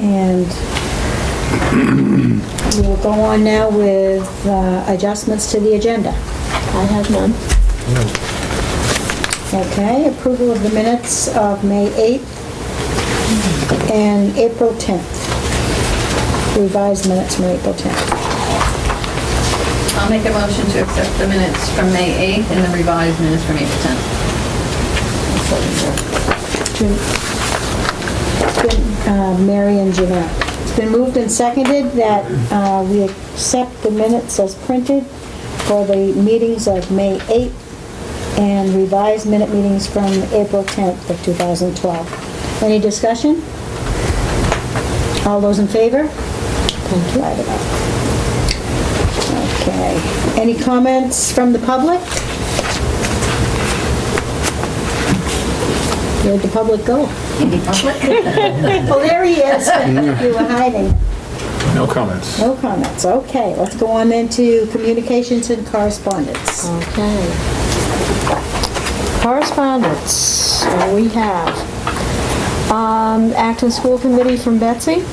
And we'll go on now with adjustments to the agenda. I have none. Okay, approval of the minutes of May 8th and April 10th. Revised minutes from April 10th. I'll make a motion to accept the minutes from May 8th and the revised minutes from April 10th. Mary and Jeanette. It's been moved and seconded that we accept the minutes as printed for the meetings of May 8th and revised minute meetings from April 10th of 2012. Any discussion? All those in favor? Thank you. Okay. Any comments from the public? Where'd the public go? Any public? Oh, there he is. You were hiding. No comments. No comments. Okay, let's go on then to communications and correspondence. Okay. Correspondence, we have Acton School Committee from Betsy.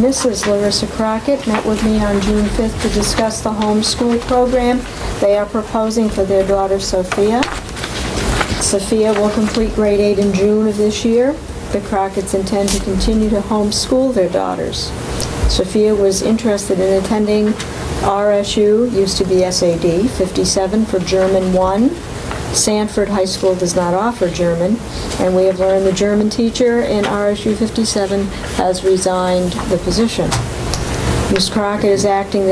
Mrs. Larissa Crockett met with me on June 5th to discuss the homeschool program they are proposing for their daughter Sophia. Sophia will complete grade 8 in June of this year. The Crockett's intend to continue to homeschool their daughters. Sophia was interested in attending RSU, used to be SAD, 57 for German 1. Sanford High School does not offer German, and we have learned the German teacher in RSU 57 has resigned the position. Ms. Crockett is asking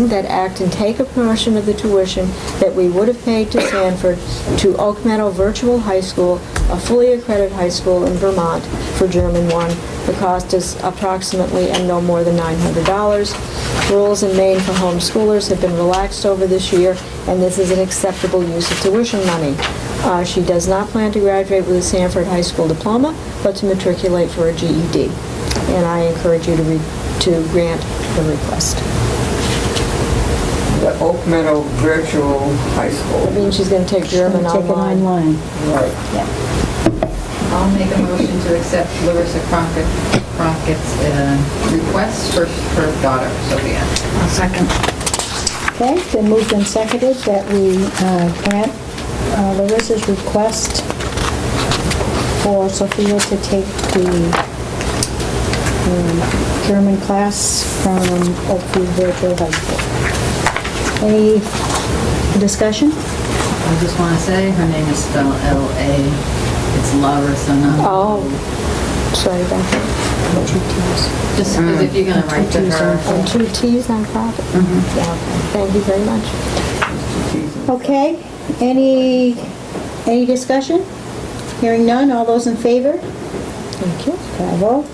that Acton take a portion of the tuition that we would have paid to Sanford to Oak Meadow Virtual High School, a fully accredited high school in Vermont, for German 1. The cost is approximately and no more than $900. Rules in Maine for homeschoolers have been relaxed over this year, and this is an acceptable use of tuition money. She does not plan to graduate with a Sanford High School diploma, but to matriculate for a GED. And I encourage you to grant the request. The Oak Meadow Virtual High School. That means she's going to take German Take it online. online. Right. Yeah. I'll make a motion to accept Larissa Crockett's request for her daughter, Sophia. I'll second. Okay, it's been moved and seconded that we grant Larissa's request for Sophia to take the German class from Oakview Virtual High School. Any discussion? I just want to say her name is spelled L-A. It's Larissa, not... Oh, sorry about that. Two T's. Just because if you're going to write to her... And two T's on Crockett? Yeah, okay. Thank you very much. Okay, any discussion? Hearing none, all those in favor? Thank you. Bravo.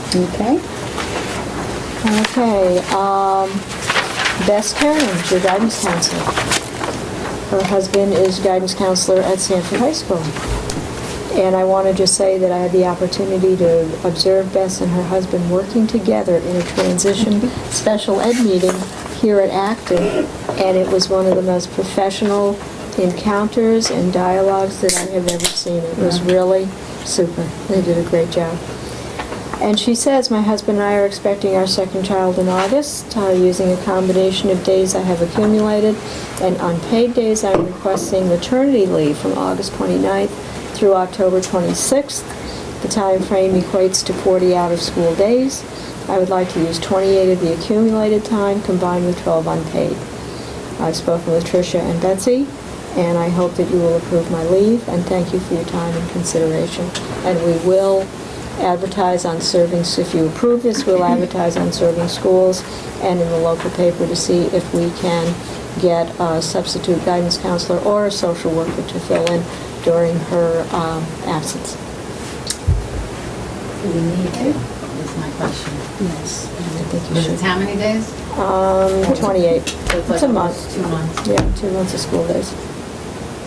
Okay. Okay, Bess Cairns, your guidance counselor. Her husband is guidance counselor at Sanford High School. And I want to just say that I had the opportunity to observe Bess and her husband working together in a transition special ed meeting here at Acton. And it was one of the most professional encounters and dialogues that I have ever seen. It was really super. They did a great job. And she says, my husband and I are expecting our second child in August, using a combination of days I have accumulated and unpaid days. I'm requesting maternity leave from August 29th through October 26th. The time frame equates to 40 out-of-school days. I would like to use 28 of the accumulated time combined with 12 unpaid. I've spoken with Tricia and Betsy, and I hope that you will approve my leave, and thank you for your time and consideration. And we will advertise on serving, if you approve this, we'll advertise on serving schools and in the local paper to see if we can get a substitute guidance counselor or a social worker to fill in during her absence. Do we need to? That's my question. Yes. I think you Is should. it how many days? 28. So It's like a almost month. 2 months. Yeah, 2 months of school days.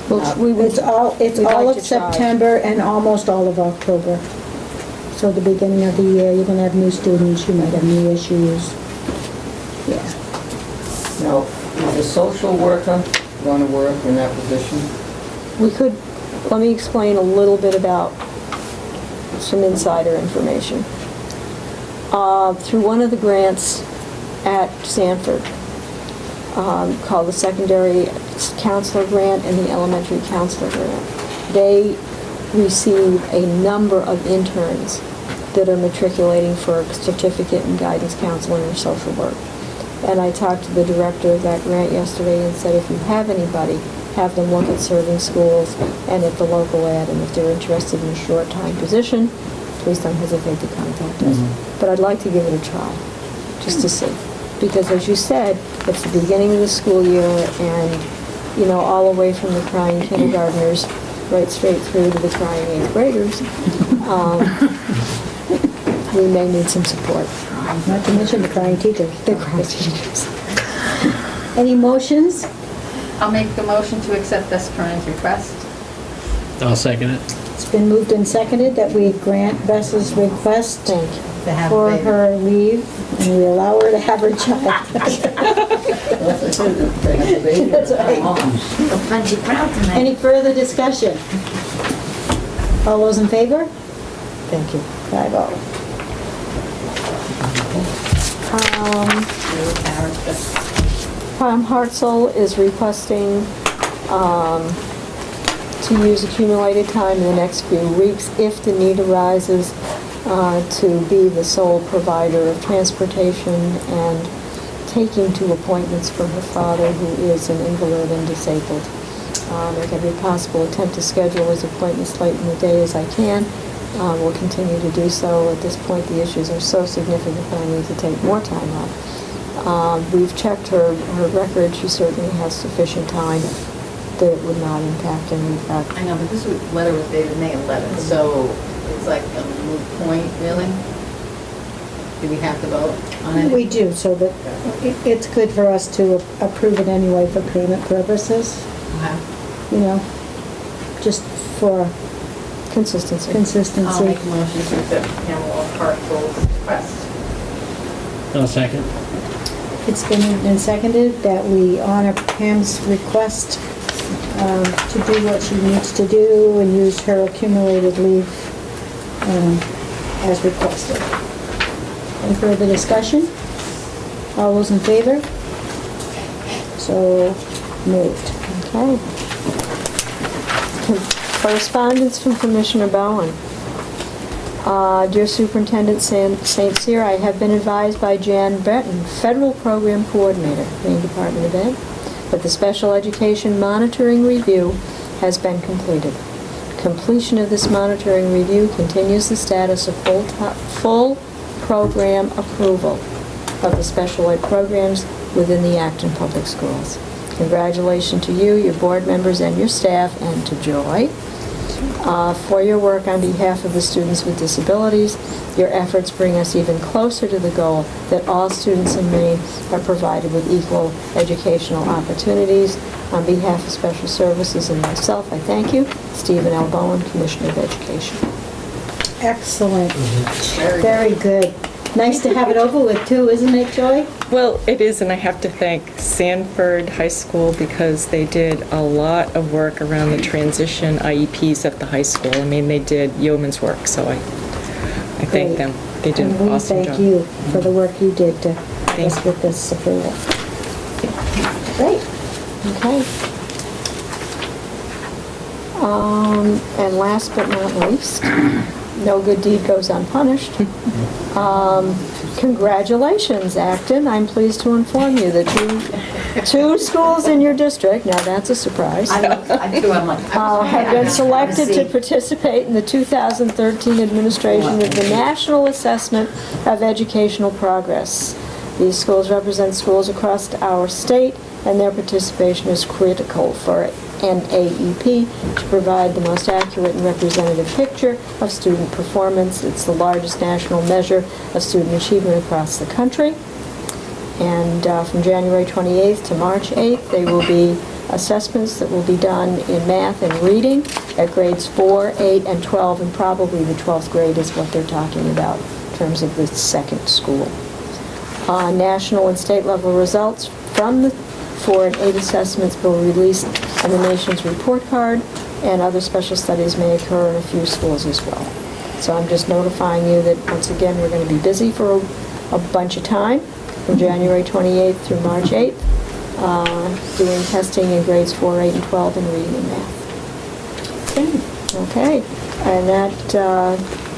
Which we would, It's all we'd like of to try. September and almost all of October. So at the beginning of the year, you're gonna have new students, you might have new issues. Yeah. Now, is the social worker going to work in that position? we could, let me explain a little bit about some insider information. through one of the grants at Sanford, called the Secondary Counselor Grant and the Elementary Counselor Grant. They receive a number of interns that are matriculating for a certificate in guidance counseling or social work. And I talked to the director of that grant yesterday and said, if you have anybody, have them look at serving schools and at the local ad, and if they're interested in a short-time position, please don't hesitate to contact us. But I'd like to give it a try, just to see. Because as you said, it's the beginning of the school year, and, you know, all the way from the crying kindergartners right straight through to the crying 8th graders, we may need some support. Not to mention the crying teachers. The crying teachers. Any motions? I'll make the motion to accept Bess Curran's request. I'll second it. It's been moved and seconded that we grant Bess's request Thank you. To have for a baby. her leave, and we allow her to have her child. That's a good thing. That's right. So plenty proud tonight. Any further discussion? All those in favor? Thank you. 5-0. Pam Hartzell is requesting to use accumulated time in the next few weeks if the need arises to be the sole provider of transportation and taking to appointments for her father, who is an invalid and disabled. If every possible attempt to schedule his appointments late in the day as I can. We'll continue to do so. At this point, the issues are so significant that I need to take more time off. We've checked her record. She certainly has sufficient time that it would not impact, and we've got, I know, but this letter was dated May 11th, so it's like a moot point, really? Do we have to vote on it? We do, so that it's good for us to approve it anyway for payment purposes, Okay. you know, just for consistency. I'll consistency. make a motion to accept Pamela Hartzell's request. I'll second. It's been moved and seconded that we honor Pam's request to do what she needs to do and use her accumulated leave as requested. Any further discussion? All those in favor? So moved. Okay. Correspondence from Commissioner Bowen. Dear Superintendent St. Cyr, I have been advised by Jan Breton, Federal Program Coordinator, Maine Department of Ed, that the Special Education Monitoring Review has been completed. Completion of this monitoring review continues the status of full program approval of the special ed programs within the Acton Public Schools. Congratulations to you, your board members, and your staff, and to Joy, for your work on behalf of the students with disabilities. Your efforts bring us even closer to the goal that all students in Maine are provided with equal educational opportunities. On behalf of Special Services and myself, I thank you. Stephen L. Bowen, Commissioner of Education. Excellent. Very Very good. Nice to have it over with too, isn't it, Joy? Well, it is, and I have to thank Sanford High School because they did a lot of work around the transition IEPs at the high school. I mean, they did yeoman's work, so I thank Great. them. They did And an we awesome job. thank you for the work you did to help us Thank with this approval. Great. Okay. And last but not least, no good deed goes unpunished. Congratulations, Acton. I'm pleased to inform you that two schools in your district, now that's a surprise, I'm have been selected to participate in the 2013 administration of the National Assessment of Educational Progress. These schools represent schools across our state, and their participation is critical for NAEP to provide the most accurate and representative picture of student performance. It's the largest national measure of student achievement across the country. And from January 28th to March 8th, there will be assessments that will be done in math and reading at grades 4, 8, and 12, and probably the 12th grade is what they're talking about in terms of the second school. National and state level results from the 4 and 8 assessments will be released on the nation's report card, and other special studies may occur in a few schools as well. So I'm just notifying you that, once again, we're going to be busy for a bunch of time, from January 28th through March 8th, doing testing in grades 4, 8, and 12 in reading and math. Okay, and that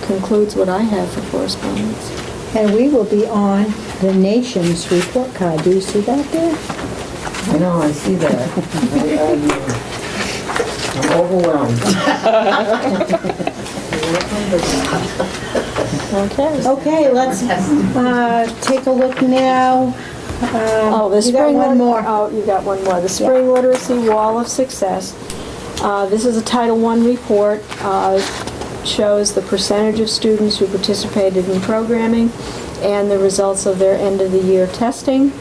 concludes what I have for correspondence. And we will be on the nation's report card. Do you see that there? I know, I see that. I'm overwhelmed. Okay. Okay, let's take a look now. Oh, the You got spring... one more. Oh, you got one more. The Spring Literacy Wall of Success. This is a Title I report. Shows the percentage of students who participated in programming and the results of their end-of-the-year testing.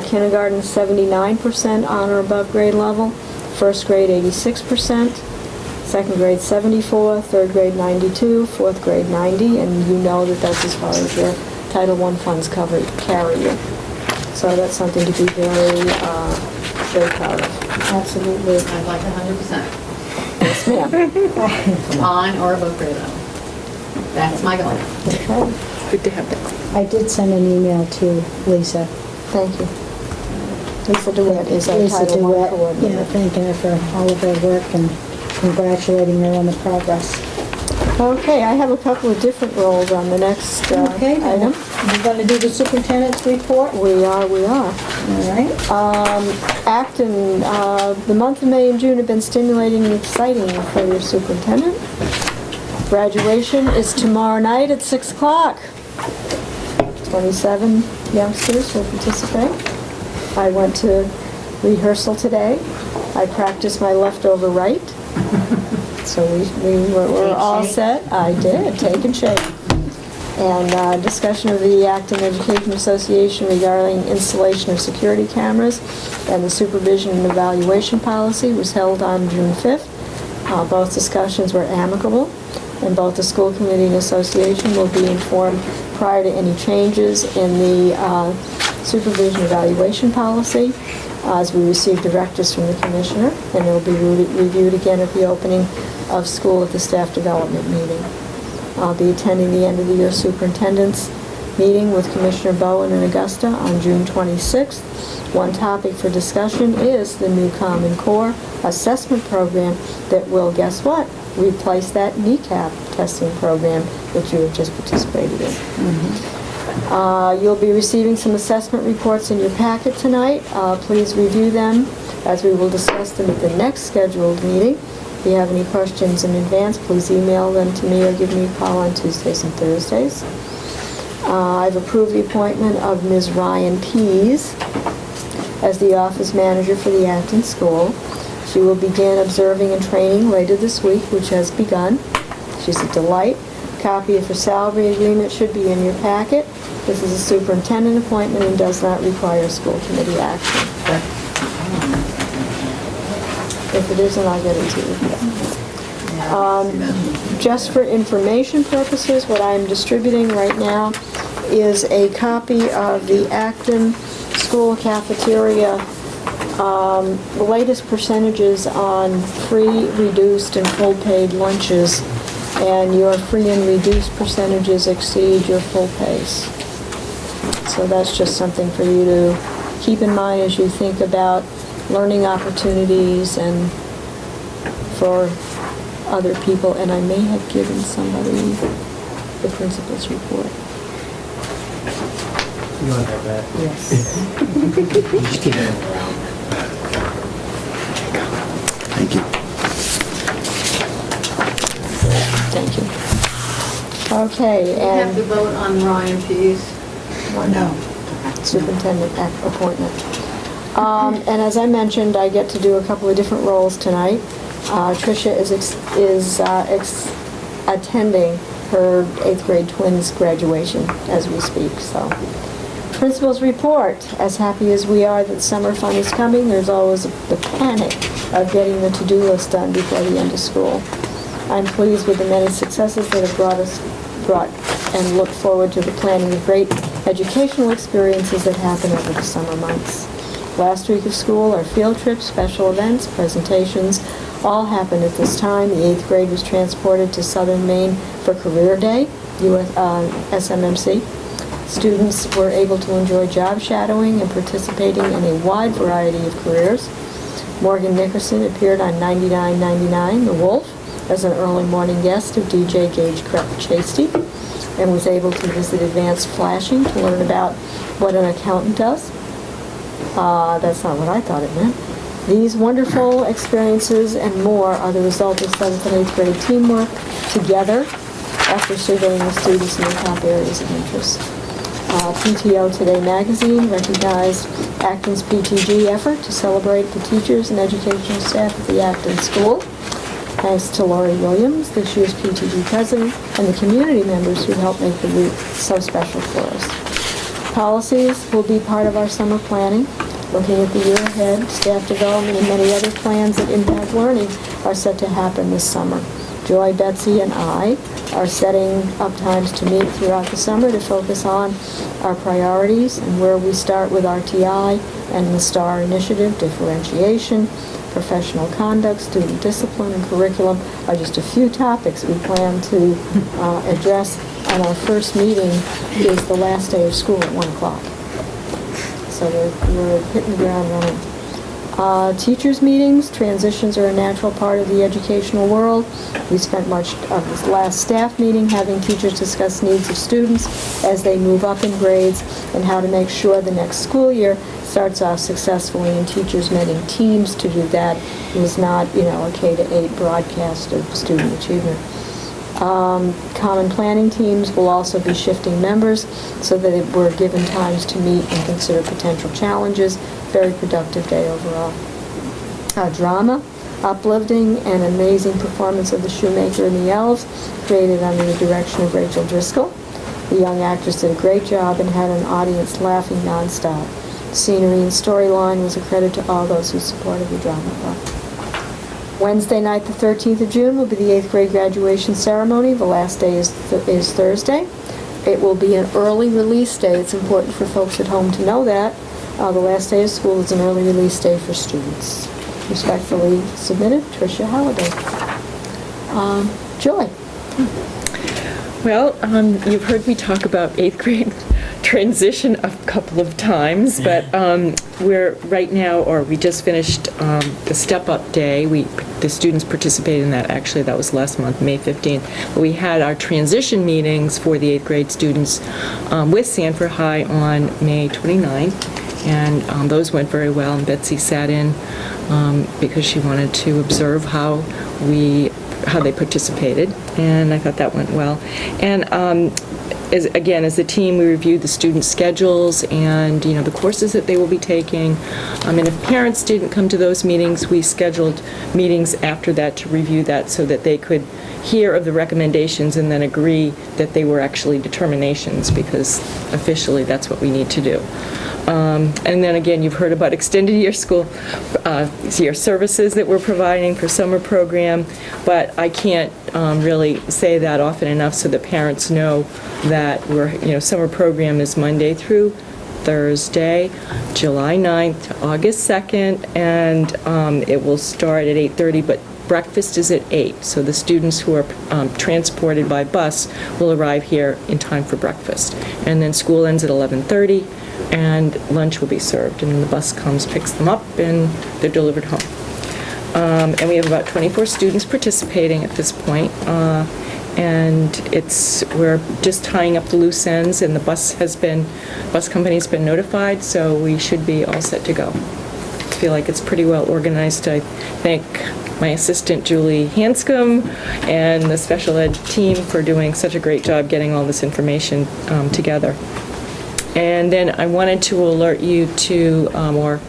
Kindergarten, 79% on or above grade level. First grade, 86%. Second grade, 74. Third grade, 92. Fourth grade, 90. And you know that that's as far as your Title I funds carry you. So that's something to be very, very proud of. Absolutely. I'd like 100% Yes, ma'am. on or above grade level. That's my goal. Okay, Good to have that. I did send an email to Lisa. thank you. Lisa DeWitt is our Lisa Title I DeWitt, coordinator. thanking her for all of her work and congratulating her on the progress. Okay, I have a couple of different roles on the next Okay, item. we're going to do the superintendent's report. We are. All right. Acton, the month of May and June have been stimulating and exciting for your superintendent. Graduation is tomorrow night at 6 o'clock. 27 youngsters will participate. I went to rehearsal today. I practiced my leftover right. So we're all set. I did, take and shake. And discussion of the Acton Education Association regarding installation of security cameras and the supervision and evaluation policy was held on June 5th. Both discussions were amicable, and both the school committee and association will be informed prior to any changes in the supervision evaluation policy, as we receive directives from the commissioner, and it will be reviewed again at the opening of school at the staff development meeting. I'll be attending the end of the year superintendent's meeting with Commissioner Bowen in Augusta on June 26th. One topic for discussion is the new Common Core assessment program that will, guess what, replace that NECAP testing program that you have just participated in. You'll be receiving some assessment reports in your packet tonight. Please review them, as we will discuss them at the next scheduled meeting. If you have any questions in advance, please email them to me or give me a call on Tuesdays and Thursdays. I've approved the appointment of Ms. Ryan Pease as the office manager for the Acton School. She will begin observing and training later this week, which has begun. She's a delight. A copy of her salary agreement should be in your packet. This is a superintendent appointment and does not require school committee action. If it isn't, I'll get it to you. Just for information purposes, what I'm distributing right now is a copy of the Acton School Cafeteria, the latest percentages on free, reduced, and full-paid lunches, and your free and reduced percentages exceed your full pays. So that's just something for you to keep in mind as you think about learning opportunities and for other people. And I may have given somebody the principal's report. You want that back? Yes. Just keep it around. Thank you. Thank you. Okay, You have and to vote on Ryan Pease. No. superintendent appointment. And as I mentioned, I get to do a couple of different roles tonight. Tricia is attending her 8th grade twins graduation as we speak, so. Principal's report. As happy as we are that summer fun is coming, there's always the panic of getting the to-do list done before the end of school. I'm pleased with the many successes that have brought and look forward to the planning of great educational experiences that happen over the summer months. Last week of school are field trips, special events, presentations all happened at this time. The 8th grade was transported to Southern Maine for Career Day, SMMC. Students were able to enjoy job shadowing and participating in a wide variety of careers. Morgan Nickerson appeared on 99.99 The Wolf as an early morning guest of DJ Gage Chasty, and was able to visit Advanced Flashing to learn about what an accountant does. That's not what I thought it meant. These wonderful experiences and more are the result of 7th and 8th grade teamwork together after surveying the students in the top areas of interest. PTO Today magazine recognized Acton's PTG effort to celebrate the teachers and educational staff at the Acton School. Thanks to Lori Williams, this year's PTG president, and the community members who helped make the week so special for us. Policies will be part of our summer planning. Looking at the year ahead, staff development and many other plans that impact learning are set to happen this summer. Joy, Betsy, and I are setting up times to meet throughout the summer to focus on our priorities and where we start with RTI and the STAR initiative. Differentiation, professional conduct, student discipline, and curriculum are just a few topics we plan to address. And our first meeting is the last day of school at 1 o'clock. So we're hitting the ground running. Teachers' meetings, transitions are a natural part of the educational world. We spent much of this last staff meeting having teachers discuss needs of students as they move up in grades and how to make sure the next school year starts off successfully, and teachers met in teams to do that. It was not, a K-8 broadcast of student achievement. Common planning teams will also be shifting members so that we're given times to meet and consider potential challenges. Very productive day overall. Drama, uplifting and amazing performance of The Shoemaker and the Elves, created under the direction of Rachel Driscoll. The young actress did a great job and had an audience laughing nonstop. Scenery and storyline was a credit to all those who supported the drama club. Wednesday night, the 13th of June, will be the 8th grade graduation ceremony. The last day is Thursday. It will be an early release day. It's important for folks at home to know that. The last day of school is an early release day for students. Respectfully submitted, Tricia Halliday. Joy. Well, you've heard me talk about 8th grade transition a couple of times, but we're right now, or we just finished the step-up day. The students participated in that. Actually, that was last month, May 15th. But we had our transition meetings for the 8th grade students with Sanford High on May 29th, and those went very well. And Betsy sat in because she wanted to observe how they participated, and I thought that went well. And as a team, we reviewed the student schedules and, the courses that they will be taking. And if parents didn't come to those meetings, we scheduled meetings after that to review that so that they could hear of the recommendations and then agree that they were actually determinations, because officially that's what we need to do. And then again, you've heard about extended year school year services that we're providing for summer program, but I can't really say that often enough so that parents know that summer program is Monday through Thursday, July 9th to August 2nd, and it will start at 8:30, but breakfast is at 8, so the students who are transported by bus will arrive here in time for breakfast. And then school ends at 11:30, and lunch will be served, and then the bus comes, picks them up, and they're delivered home. And we have about 24 students participating at this point, and we're just tying up the loose ends, and the bus company's been notified, so we should be all set to go. I feel like it's pretty well organized. I thank my assistant Julie Hanscom and the special ed team for doing such a great job getting all this information together. And then I wanted to alert you to, or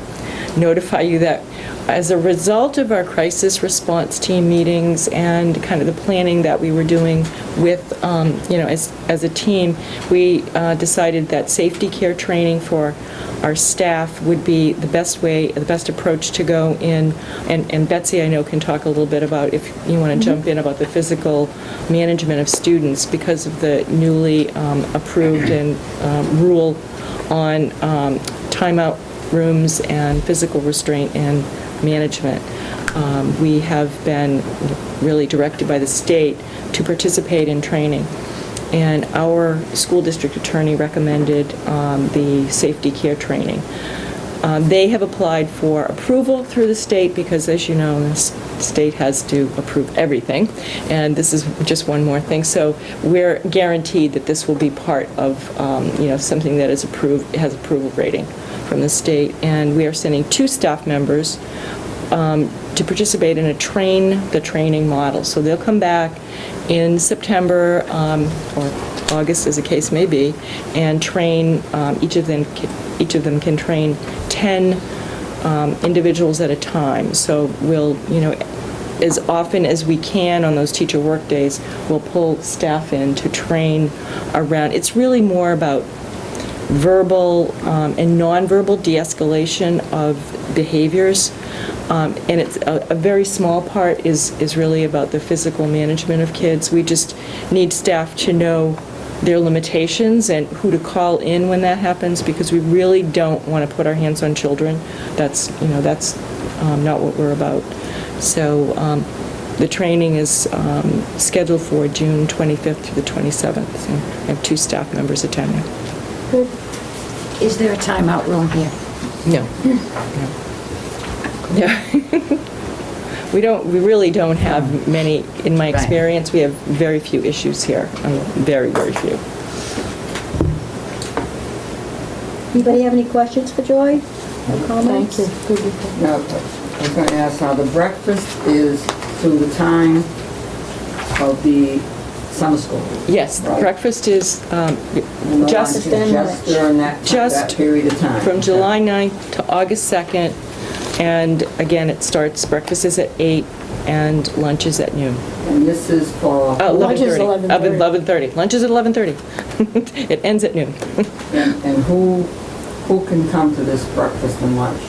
notify you that as a result of our crisis response team meetings and kind of the planning that we were doing with, as a team, we decided that safety care training for our staff would be the best approach to go in. And Betsy, I know, can talk a little bit about, if you want to jump in, about the physical management of students because of the newly approved and rule on timeout rooms and physical restraint and management. we have been really directed by the state to participate in training. And our school district attorney recommended the safety care training. They have applied for approval through the state because, as you know, the state has to approve everything, and this is just one more thing. So we're guaranteed that this will be part of, something that is approved, has approval rating from the state, and we are sending 2 staff members to participate in the training model. So they'll come back in September or August, as the case may be, and train, each of them can train 10 individuals at a time. So we'll, as often as we can on those teacher work days, we'll pull staff in to train around. It's really more about verbal and nonverbal de-escalation of behaviors. And it's a very small part is really about the physical management of kids. We just need staff to know their limitations and who to call in when that happens, because we really don't want to put our hands on children. That's not what we're about. So the training is scheduled for June 25th through the 27th. So I have 2 staff members attending. Good. Is there a timeout room here? No. Yeah. We really don't have many, in my Right. experience, we have very few issues here. Very, very few. Anybody have any questions for Joy? No comments? Thank you. Good report. Now, I was going to ask how the breakfast is through the time of the summer school. Yes, Right. breakfast is And the just lunch is just during that period of time. from July 9th to August 2nd, and again, it starts, breakfast is at 8, and lunch is at noon. And this is for, Lunch is 11:30. 11:30. Lunch is at 11:30. It ends at noon. and who can come to this breakfast and lunch?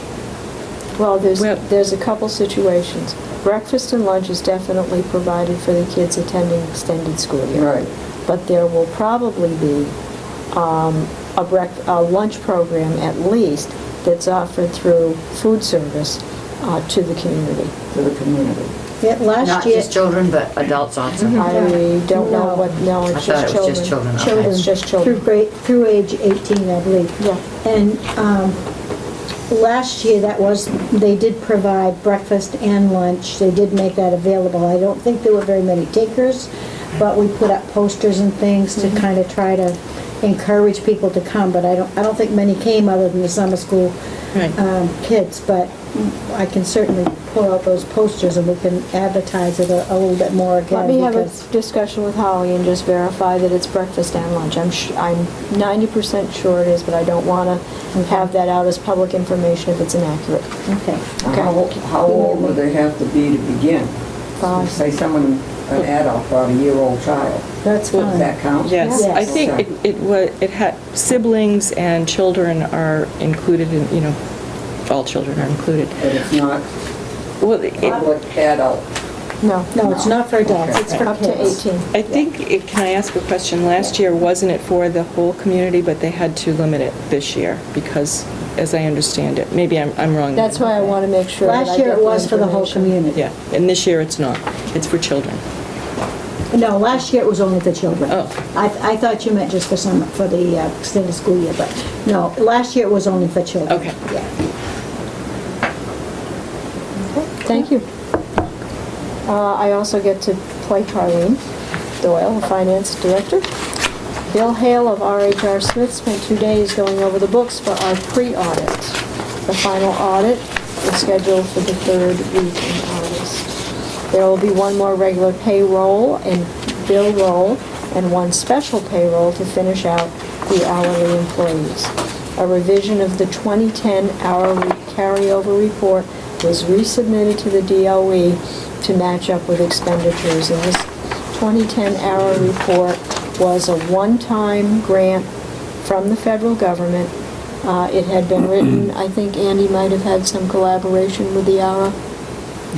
Well, Well- there's a couple situations. Breakfast and lunch is definitely provided for the kids attending extended school year. Right. But there will probably be a lunch program at least that's offered through food service to the community. To the community. Yeah, last Not year, just children, but adults also. I don't know No. what, no, I it's thought just it was just children. children. Okay. It's just children. through age 18, I believe. Yeah. And last year, they did provide breakfast and lunch. They did make that available. I don't think there were very many takers, but we put up posters and things to kind of try to encourage people to come, but I don't think many came other than the summer school Right. kids, but I can certainly pull out those posters and we can advertise it a little bit more again. Let me have a because- discussion with Holly and just verify that it's breakfast and lunch. I'm 90% sure it is, but I don't want to have that out as public information if it's inaccurate. Okay. How old would they have to be to begin? 5. Say someone, an adult, about a year-old child. That's Does fine. that count? Yes, Yes. I think it had, siblings and children are included in, all children are included. But it's not Well, public adult. No. No, it's not for adults, Okay. it's for Up to kids. 18. I think, can I ask a question? Last year, wasn't it for the whole community, but they had to limit it this year because, as I understand it, maybe I'm wrong. That's why I want to make sure that I Last year get it was for the whole information. community. Yeah, and this year it's not. It's for children. No, last year it was only for children. Oh. I thought you meant just for for the extended school year, but no, last year it was only for children. Okay. Yeah. Thank you. I also get to play Carleen Doyle, the finance director. Bill Hale of RHR Smith spent 2 days going over the books for our pre-audit. The final audit is scheduled for the 3rd week in August. There will be one more regular payroll and bill roll and one special payroll to finish out the hourly employees. A revision of the 2010 hourly carryover report was resubmitted to the DOE to match up with expenditures. And this 2010 hour report was a one-time grant from the federal government. It had been written, I think Andy might have had some collaboration with the ARA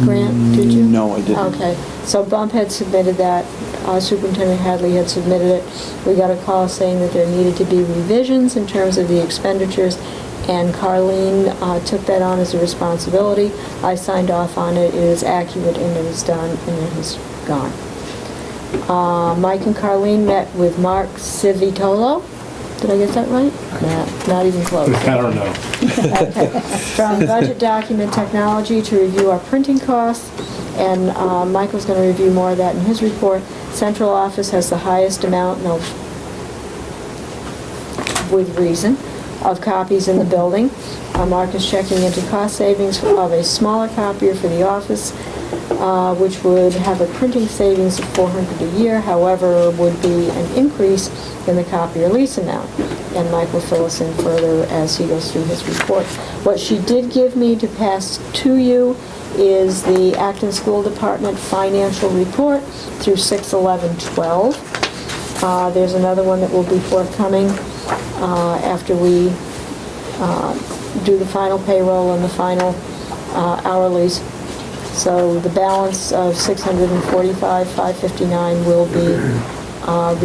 grant, did you? No, I didn't. Okay, so Bump had submitted that, Superintendent Hadley had submitted it. We got a call saying that there needed to be revisions in terms of the expenditures, and Carleen took that on as a responsibility. I signed off on it, it is accurate, and it is done, and it is gone. Mike and Carleen met with Mark Civitolo. Did I get that right? Yeah, not even close. I don't know. From Budget Document Technology to review our printing costs, and Michael's going to review more of that in his report. Central office has the highest amount, with reason, of copies in the building. Mark is checking into cost savings of a smaller copier for the office, which would have a printing savings of $400 a year, however, would be an increase in the copier lease amount. And Mike will fill us in further as he goes through his report. What she did give me to pass to you is the Acton School Department financial report through 6/11/12. There's another one that will be forthcoming after we do the final payroll and the final hourlies. So the balance of $645,559 will be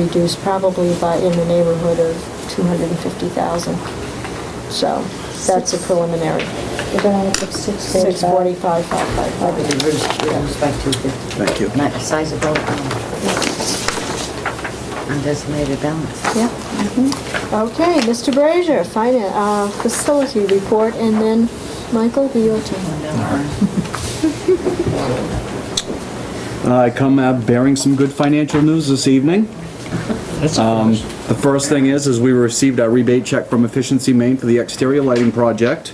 reduced probably by in the neighborhood of $250,000. So that's a preliminary. We're gonna look at 645. $645,559. Reduced by 250. Thank you. Not a sizable undesignated balance. Yeah. Okay, Mr. Brazier, facility report, and then Michael, be your turn. I come bearing some good financial news this evening. The first thing is we received our rebate check from Efficiency Maine for the exterior lighting project.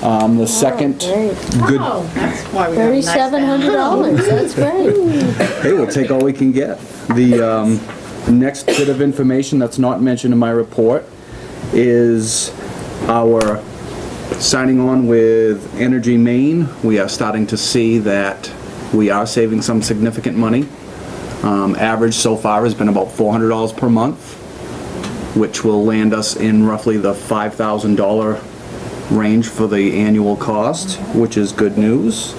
The second Great. good, That's why we have a nice $3,700, that's great. hey, we'll take all we can get. The next bit of information that's not mentioned in my report is our signing on with Energy Maine. We are starting to see that we are saving some significant money. Average so far has been about $400 per month, which will land us in roughly the $5,000 range for the annual cost, which is good news.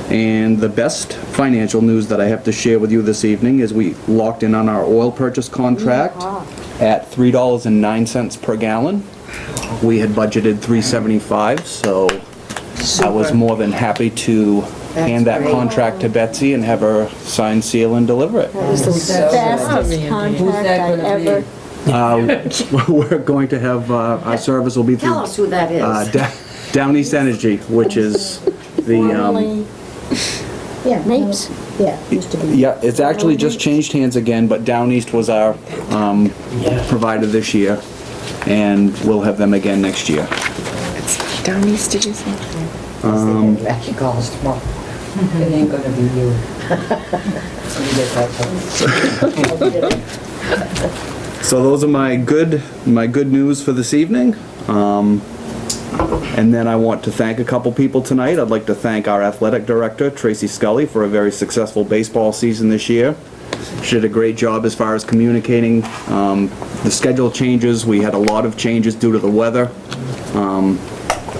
And the best financial news that I have to share with you this evening is we locked in on our oil purchase contract at $3.09 per gallon. We had budgeted $3.75, so I was more than happy to hand that great. contract to Betsy and have her sign, seal, and deliver it. That was the fastest contract Who's that I gonna be? ever. We're going to have, our service will be through Tell us who that is. Down East Energy, which is the, Formerly Yeah. Mapes. Yeah, used to be. yeah, it's actually just changed hands again, but Down East was our provider this year, and we'll have them again next year. Down east, did you say? Actually call us tomorrow. It ain't gonna be you. You get that phone. So those are my good news for this evening. And then I want to thank a couple people tonight. I'd like to thank our athletic director, Tracy Scully, for a very successful baseball season this year. She did a great job as far as communicating the schedule changes. We had a lot of changes due to the weather.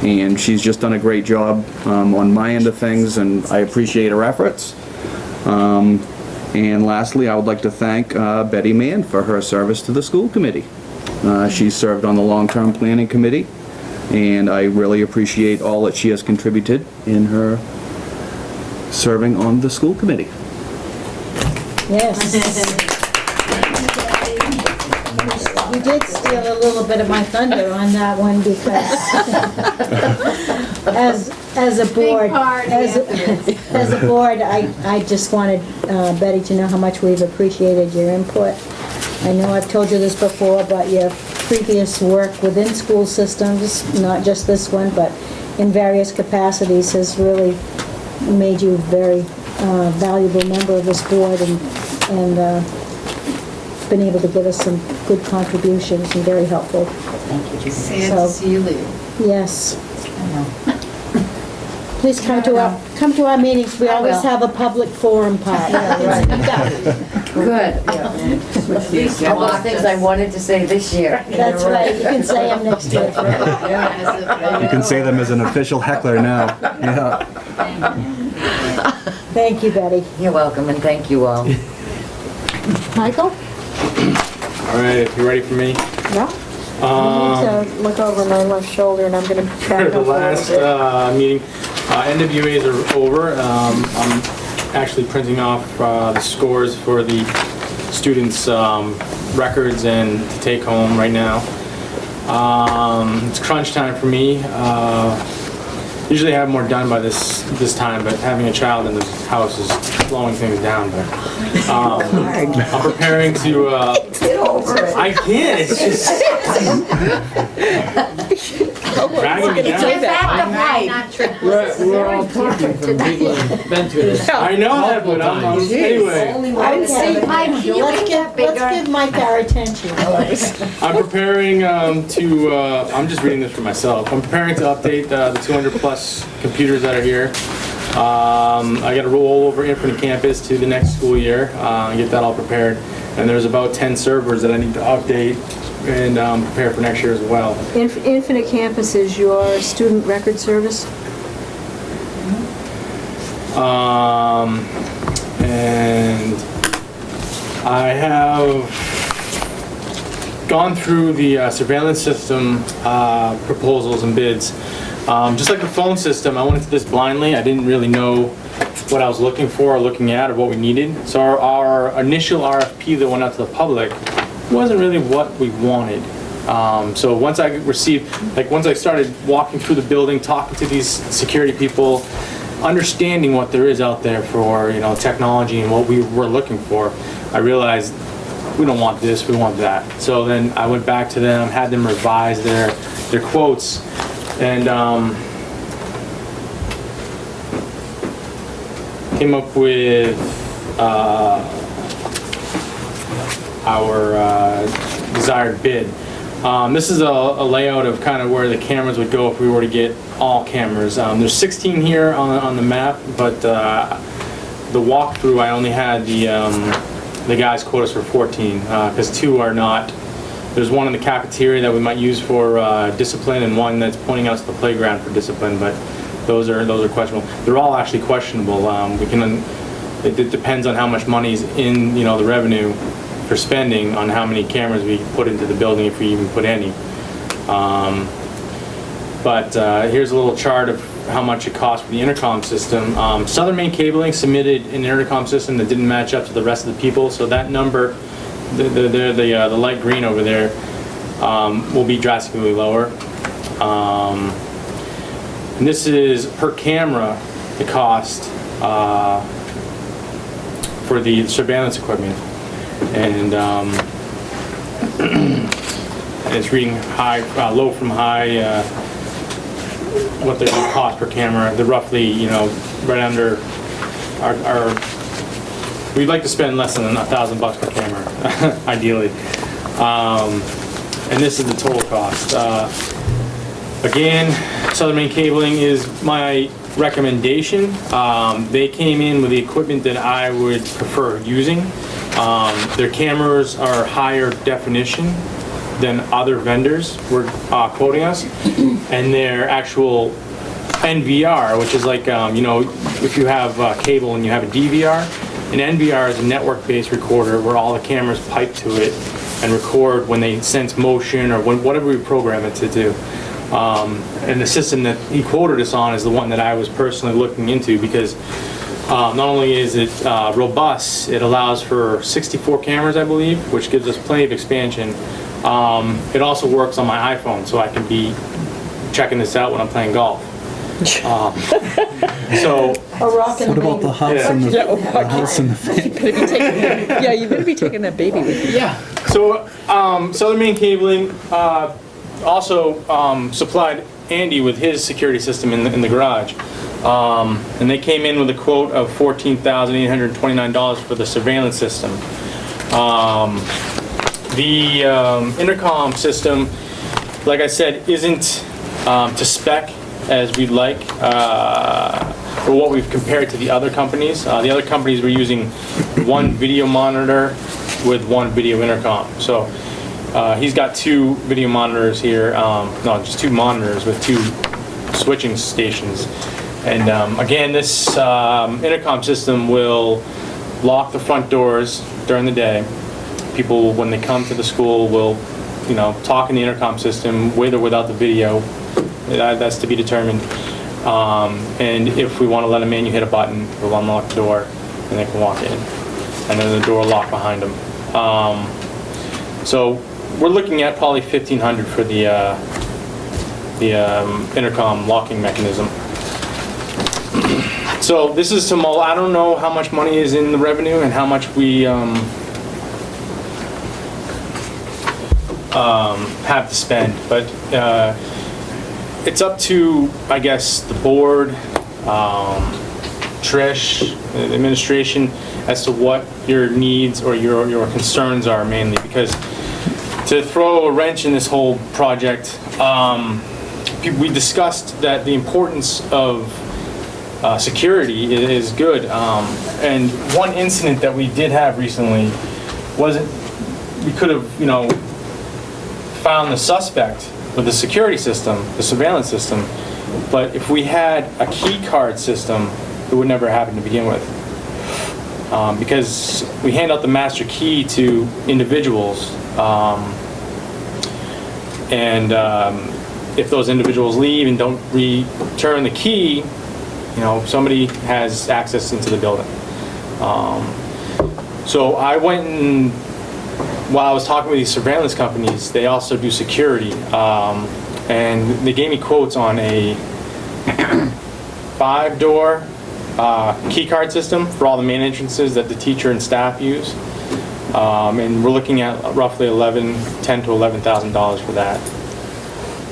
And she's just done a great job on my end of things, and I appreciate her efforts. And lastly, I would like to thank Betty Mann for her service to the school committee. She served on the long-term planning committee, and I really appreciate all that she has contributed in her serving on the school committee. Yes. You did steal a little bit of my thunder on that one because as a board, as a board, I just wanted Betty to know how much we've appreciated your input. I know I've told you this before, but your previous work within school systems, not just this one, but in various capacities, has really made you a very valuable member of this board and been able to give us some good contributions and very helpful. Thank you, Judy. Sad to see you leave. Yes. Please come to our meetings. We I always will. have a public forum part. Good. All those things I wanted to say this year. That's right. You can say them next year. You can say them as an official heckler now. Yeah. Thank you, Betty. You're welcome, and thank you all. Michael? All right, you ready for me? Yeah. I need to look over my left shoulder, and I'm going to For back up the a little last bit. meeting, NWAs are over. I'm actually printing off the scores for the students' records and to take home right now. It's crunch time for me. Usually I have more done by this time, but having a child in this house is slowing things down. But I'm preparing to. Get over it. I can't. It's just dragging me down. Get back to I'm life. not tripping. We're all talking from people who've been through this. I know that, but I'm anyway. Only way to see Mike, can you Let's make that give bigger? Mike our attention. I'm preparing I'm just reading this for myself. I'm preparing to update the 200 plus computers that are here. I got to roll over Infinite Campus to the next school year and get that all prepared. And there's about 10 servers that I need to update and prepare for next year as well. Infinite Campus is your student record service? And I have gone through the surveillance system proposals and bids. Just like the phone system, I went into this blindly. I didn't really know what I was looking for or looking at or what we needed. So our initial RFP that went out to the public wasn't really what we wanted. So once I started walking through the building, talking to these security people, understanding what there is out there for, technology and what we were looking for, I realized we don't want this, we want that. So then I went back to them, had them revise their quotes, and came up with our desired bid. This is a layout of kind of where the cameras would go if we were to get all cameras. There's 16 here on the map, but the walkthrough I only had the guys quote us for 14 because 2 are not. There's one in the cafeteria that we might use for discipline, and one that's pointing us to the playground for discipline. But those are questionable. They're all actually questionable. It depends on how much money's in the revenue for spending on how many cameras we put into the building, if we even put any. But here's a little chart of how much it costs for the intercom system. Southern Maine Cabling submitted an intercom system that didn't match up to the rest of the people, so that number, the light green over there, will be drastically lower. And this is per camera the cost for the surveillance equipment. And it's reading low from high, what they're going to cost per camera. They're roughly, right under our we'd like to spend less than $1,000 per camera, ideally. And this is the total cost. Again, Southern Maine Cabling is my recommendation. They came in with the equipment that I would prefer using. Their cameras are higher definition than other vendors were quoting us, and their actual NVR, which is like, if you have cable and you have a DVR, an NVR is a network-based recorder where all the cameras pipe to it and record when they sense motion or whatever we program it to do. And the system that he quoted us on is the one that I was personally looking into, because not only is it robust, it allows for 64 cameras, I believe, which gives us plenty of expansion. It also works on my iPhone, so I can be checking this out when I'm playing golf. So, A rock and What about the house and the, Yeah, the house and the You better be taking that baby with you. Yeah. so Southern Maine Cabling also supplied Andy with his security system in the garage. And they came in with a quote of $14,829 for the surveillance system. The intercom system, like I said, isn't to spec as we'd like, or what we've compared to the other companies. The other companies were using one video monitor with one video intercom. So he's got 2 video monitors here, no, just 2 monitors with 2 switching stations. And again, this intercom system will lock the front doors during the day. People, when they come to the school, will talk in the intercom system with or without the video. That's to be determined. And if we want to let them in, you hit a button, we'll unlock the door, and they can walk in. And then the door will lock behind them. So we're looking at probably $1,500 for the intercom locking mechanism. So this is some, I don't know how much money is in the revenue and how much we have to spend, but it's up to, I guess, the board, Trish, the administration, as to what your needs or your concerns are mainly, because to throw a wrench in this whole project, we discussed that the importance of security is good, and one incident that we did have recently wasn't, we could have, found the suspect with the security system, the surveillance system, but if we had a key card system, it would never happen to begin with. Because we hand out the master key to individuals, and if those individuals leave and don't return the key, somebody has access into the building. So I went and, while I was talking with these surveillance companies, they also do security, and they gave me quotes on a 5-door key card system for all the main entrances that the teacher and staff use, and we're looking at roughly $10,000 to $11,000 for that,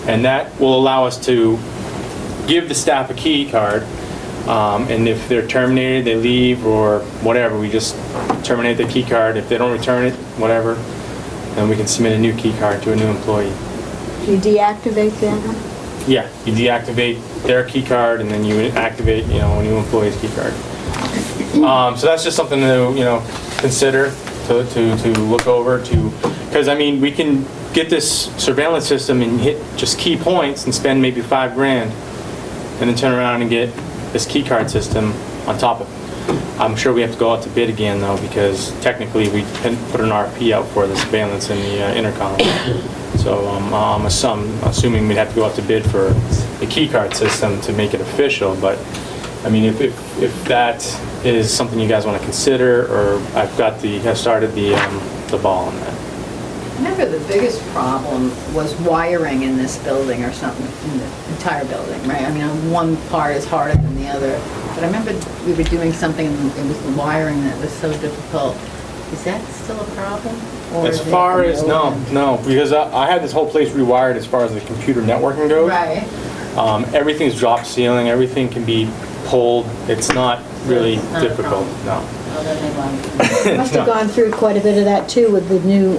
and that will allow us to give the staff a key card, and if they're terminated, they leave or whatever, we just terminate the key card. If they don't return it, whatever, then we can submit a new key card to a new employee. You deactivate that? Yeah, you deactivate their key card and then you activate, a new employee's key card. So that's just something to, consider, to look over, because we can get this surveillance system and hit just key points and spend maybe $5,000, and then turn around and get this key card system on top of it. I'm sure we have to go out to bid again though, because technically we can put an RFP out for the surveillance and the intercom. So I'm assuming we'd have to go out to bid for the key card system to make it official. But if that is something you guys want to consider, or I've started the ball on that. I remember the biggest problem was wiring in this building or something, in the entire building, right? One part is harder than the other, but I remember we were doing something and it was the wiring that was so difficult. Is that still a problem? As far as, no, because I had this whole place rewired as far as the computer networking goes. Right. Everything's drop ceiling, everything can be pulled. It's not really It's not a difficult, problem. no. Oh, that made one. Must have gone through quite a bit of that too with the new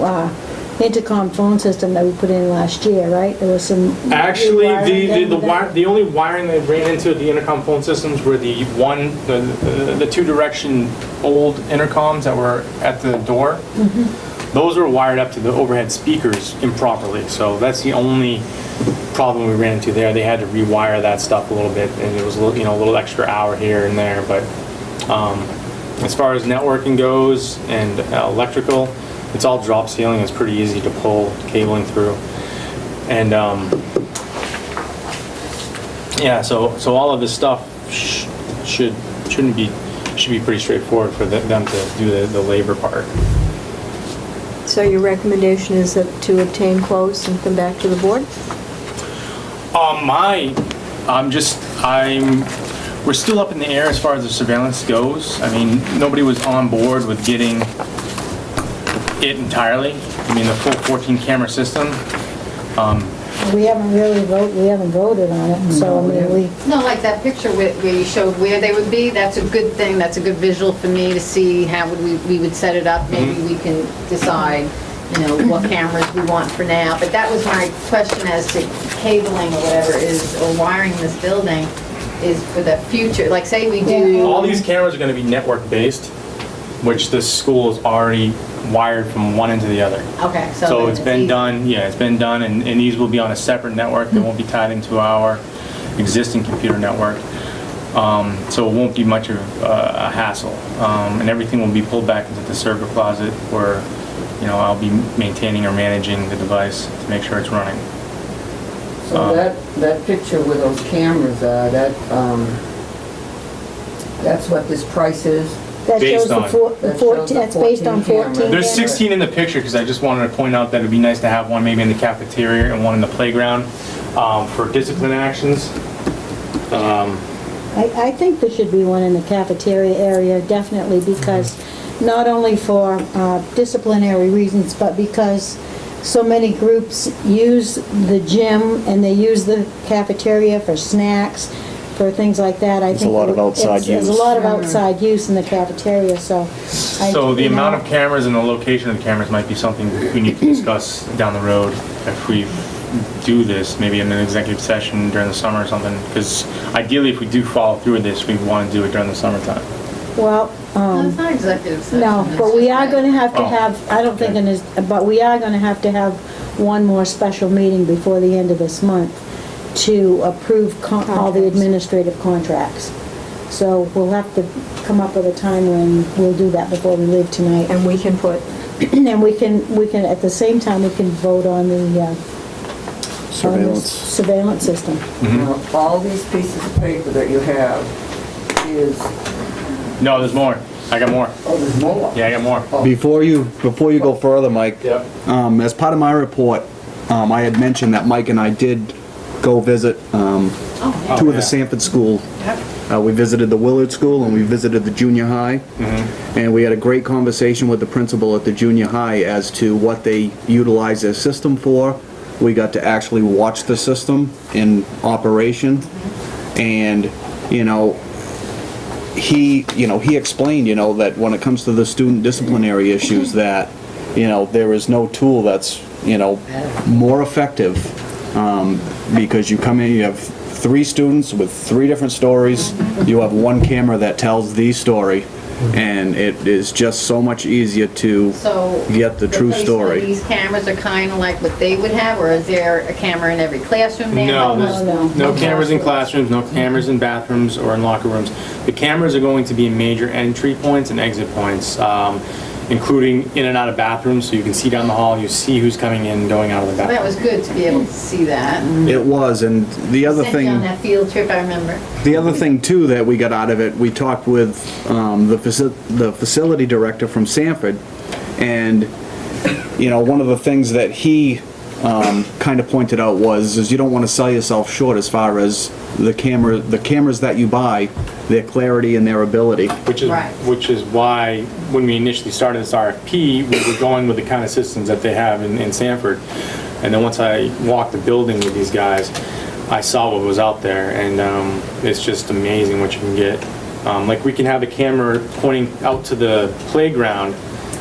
intercom phone system that we put in last year, right? There was some. Actually, rewiring done with that. the only wiring they ran into the intercom phone systems were the 2-direction old intercoms that were at the door. Mm-hmm. Those were wired up to the overhead speakers improperly, so that's the only problem we ran into there. They had to rewire that stuff a little bit, and it was a little extra hour here and there. But as far as networking goes and electrical, it's all drop ceiling. It's pretty easy to pull cabling through, and so all of this stuff should be pretty straightforward for them to do the labor part. So your recommendation is that to obtain quotes and come back to the board? We're still up in the air as far as the surveillance goes. Nobody was on board with getting it entirely. The full 14 camera system. We haven't voted on it, so we. No, like that picture where you showed where they would be, that's a good thing, that's a good visual for me to see how we would set it up. Maybe we can decide, what cameras we want for now. But that was my question as to cabling or whatever or wiring this building is for the future. Like say we do. All these cameras are going to be network based, which the school is already wired from one end to the other. Okay, So then it's been easy. done, it's been done, and these will be on a separate network. They won't be tied into our existing computer network. So it won't be much of a hassle. And everything will be pulled back into the server closet where I'll be maintaining or managing the device to make sure it's running. So that picture with those cameras, that's what this price is? That Based shows the on- That shows 14, the that's based on 14 14 There's cameras. 16 in the picture because I just wanted to point out that it'd be nice to have one maybe in the cafeteria and one in the playground for discipline actions. I think there should be one in the cafeteria area, definitely, because not only for disciplinary reasons, but because so many groups use the gym and they use the cafeteria for snacks, for things like that. I There's a think lot of outside There's a use. lot of outside use in the cafeteria, so. So the amount of cameras and the location of the cameras might be something we need to discuss down the road if we do this, maybe in an executive session during the summer or something. Because ideally, if we do follow through with this, we want to do it during the summertime. Well, No, it's not executive session. no, it's but we just are that- gonna have to Oh. have, I don't think in this, but we are gonna have to have one more special meeting before the end of this month to approve all the administrative contracts. So we'll have to come up with a time when we'll do that before we leave tonight. And we can put, And we can, at the same time, we can vote on the Surveillance. surveillance system. Now, all these pieces of paper that you have is, No, there's more. I got more. oh, there's more. Yeah, I got more. Before you go further, Mike, Yep. as part of my report, I had mentioned that Mike and I did go visit two of the Sanford schools. We visited the Willard School and we visited the junior high. And we had a great conversation with the principal at the junior high as to what they utilize their system for. We got to actually watch the system in operation. And, he explained, that when it comes to the student disciplinary issues, that, there is no tool that's, more effective. Because you come in, you have 3 students with 3 different stories. You have one camera that tells the story. And it is just so much easier to So. get the true placement of story. These cameras are kind of like what they would have, or is there a camera in every classroom now? No, there's no cameras in classrooms, no cameras in bathrooms or in locker rooms. The cameras are going to be major entry points and exit points, including in and out of bathrooms, so you can see down the hall, you see who's coming in and going out of the That bathroom. was good to be able to see that. It was, and the other Sent you on thing, that field trip, I remember. the other thing too that we got out of it, we talked with the facility director from Sanford, and one of the things that he kind of pointed out is you don't want to sell yourself short as far as the cameras that you buy, their clarity and their ability. Right. Which is why, when we initially started this RFP, we were going with the kind of systems that they have in Sanford. And then once I walked the building with these guys, I saw what was out there, and it's just amazing what you can get. Like, we can have the camera pointing out to the playground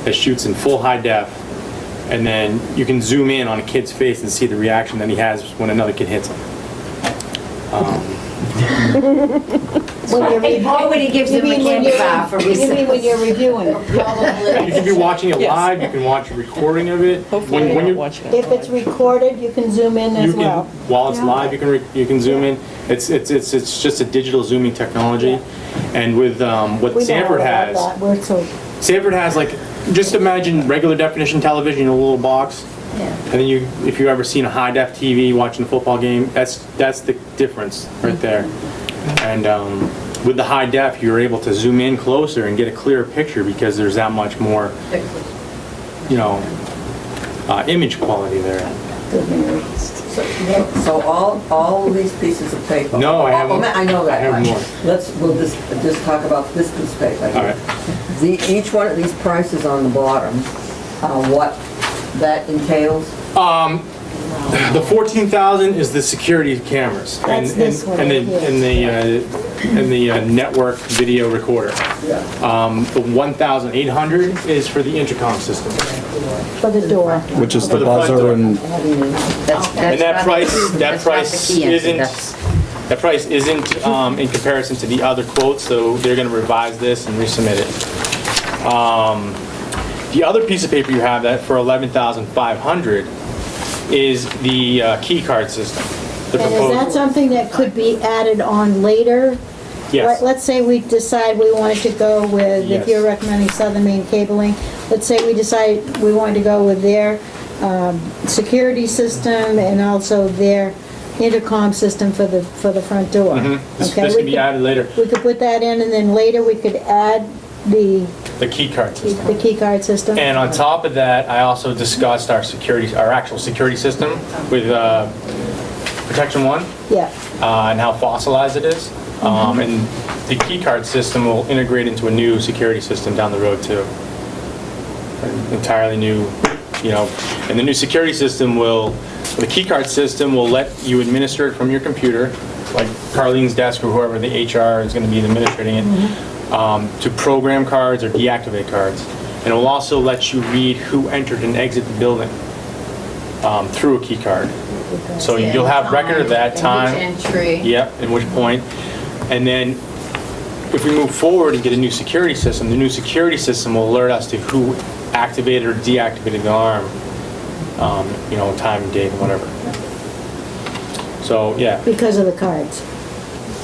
that shoots in full high def, and then you can zoom in on a kid's face and see the reaction that he has when another kid hits him. Or when he gives You them a mean when candy you're, bar for you mean when recess. you're reviewing? You can be watching it Yes. live, you can watch a recording of it. hopefully When you're not you're- watching it. If it's recorded, you can zoom in You as can, well. while it's live, you can zoom in. It's just a digital zooming technology, and with what We know Sanford all about has, that. We're so, Sanford has, like, just imagine regular definition television in a little box, and then if you've ever seen a high def TV watching a football game, that's the difference right there. And with the high def, you're able to zoom in closer and get a clearer picture because there's that much more, image quality there. So all of these pieces of paper. No, I have Oh, more. I know that. I have more. We'll just talk about this piece of paper. All right. Each one of these prices on the bottom, what that entails. The 14,000 is the security cameras. That's this one And right the network video recorder. Yeah. The 1,800 is for the intercom system. for the door. Which is For the the front buzzer door. and And that price isn't in comparison to the other quotes, so they're gonna revise this and resubmit it. The other piece of paper you have that for 11,500 is the key card system. The And is that proposed, something that could be added on later? Yes. let's say we decide we wanted to go with, if Yes. you're recommending Southern Maine Cabling, let's say we decide we wanted to go with their security system and also their intercom system for the front door. This Okay, this we can be could- added later. We could put that in, and then later we could add the The key card system. key card system. And on top of that, I also discussed our actual security system with Protection One Yeah, and how fossilized it is. And the key card system will integrate into a new security system down the road too. An entirely new, and the new security system the key card system will let you administer it from your computer, like Carlene's desk or whoever the HR is going to be administrating it, to program cards or deactivate cards. And it will also let you read who entered and exited the building through a key card. So Yeah, you'll have record of that time. and which entry. Yep, at which point. And then if we move forward and get a new security system, the new security system will alert us to who activated or deactivated the alarm, time and date and whatever. So, yeah, because of the cards.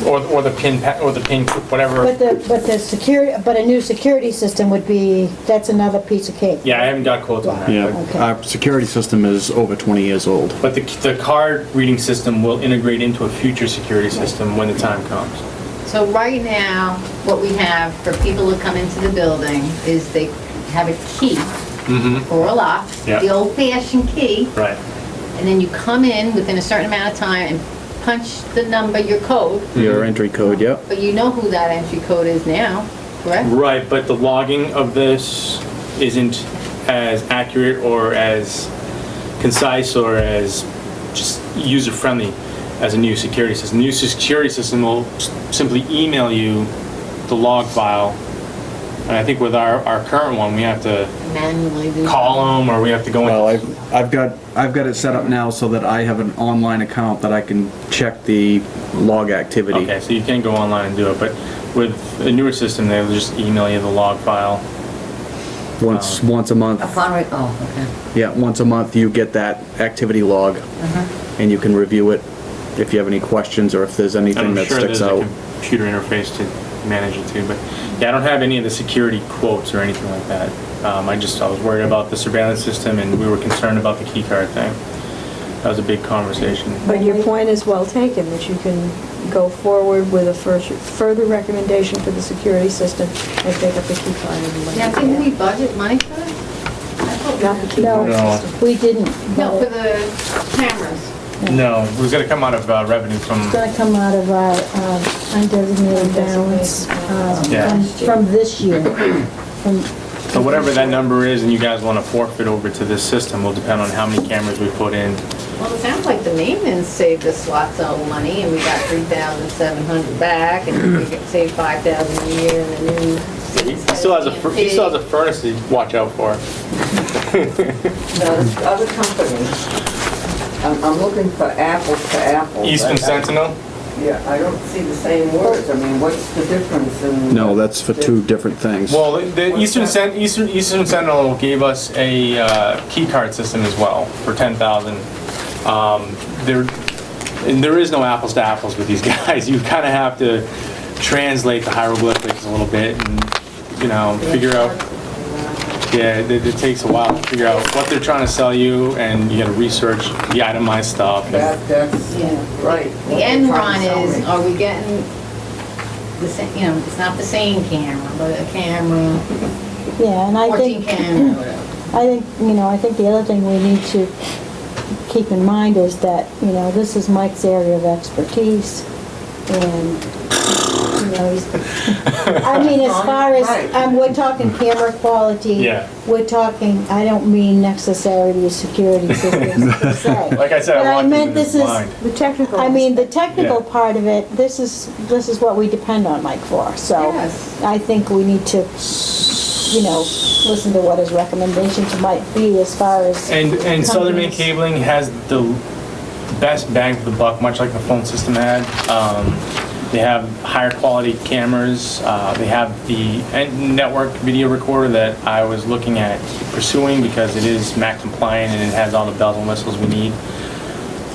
or the pin, whatever. But the security, but a new security system would be, that's another piece of cake. Yeah, I haven't got quotes on that. Yeah, Okay. our security system is over 20 years old. But the card reading system will integrate into a future security system when the time comes. So right now, what we have for people who come into the building is they have a key or a lock, Yeah. the old-fashioned key, Right. and then you come in within a certain amount of time and punch the number, your code, Your entry code, yep. but you know who that entry code is now, correct? Right, but the logging of this isn't as accurate or as concise or as just user-friendly as a new security system. The new security system will simply email you the log file. And I think with our current one, we have to Manually do. call them or we have to go Well, in. I've got it set up now so that I have an online account that I can check the log activity. Okay, so you can't go online and do it, but with a newer system, they'll just email you the log file. Once a month. okay. Yeah, once a month you get that activity log and you can review it if you have any questions or if there's And anything I'm that sure sticks there's a out. computer interface to manage it too, but yeah, I don't have any of the security quotes or anything like that. I was worried about the surveillance system and we were concerned about the key card thing. That was a big conversation. But your point is well taken, that you can go forward with a further recommendation for the security system and pick up the key card and let Now, it didn't go. we budget money for that? I thought we Not the key No. card No. system. We didn't. No, but for the cameras. No, it was gonna come out of revenue from, It's gonna come out of our undesignated balance Yeah. from this year. From- so whatever that number is and you guys wanna forfeit over to this system will depend on how many cameras we put in. Well, it sounds like the maintenance saved us lots of money, and we got 3,700 back, and we could save 5,000 a year in the new. He still has a furnace to watch out for. There's other companies. I'm looking for apples to apples. Eastern Sentinel? Yeah, I don't see the same words. I mean, what's the difference in? No, that's for two different things. Well, the Eastern Sentinel gave us a key card system as well for 10,000. There is no apples to apples with these guys. You kind of have to translate the hieroglyphics a little bit and, figure out. Yeah, it takes a while to figure out what they're trying to sell you, and you got to research the itemized stuff. That's Yeah. right. The end run is, are we getting the same, it's not the same camera, but a camera, Yeah, and I 14 think, camera, whatever. I think the other thing we need to keep in mind is that, this is Mike's area of expertise, and, he's, I mean, as far as, Right. we're talking camera quality. Yeah. We're talking, I don't mean necessarily security systems per se. Like I said, But I want meant this this is, blind. The technical. I mean, the technical Yeah. part of it, this is what we depend on Mike for, so. Yes. I think we need to, listen to what his recommendations might be as far as. And Southern Maine companies. Cabling has the best bang for the buck, much like the phone system had. They have higher quality cameras. They have the network video recorder that I was looking at pursuing because it is MAC compliant and it has all the bells and whistles we need.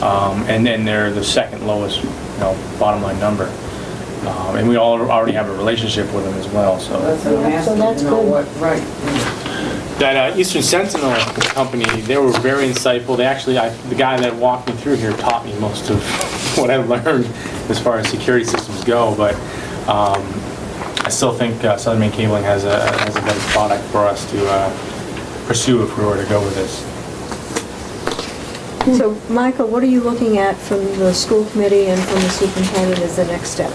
And then they're the second lowest, bottom line number. And we all already have a relationship with them as well, so. That's what I'm Yeah, so asking, that's you know, good. what, right. That Eastern Sentinel company, they were very insightful. They actually, the guy that walked me through here taught me most of what I learned as far as security systems go, but I still think Southern Maine Cabling has a better product for us to pursue if we were to go with this. So, Michael, what are you looking at from the school committee and from the superintendent as the next step?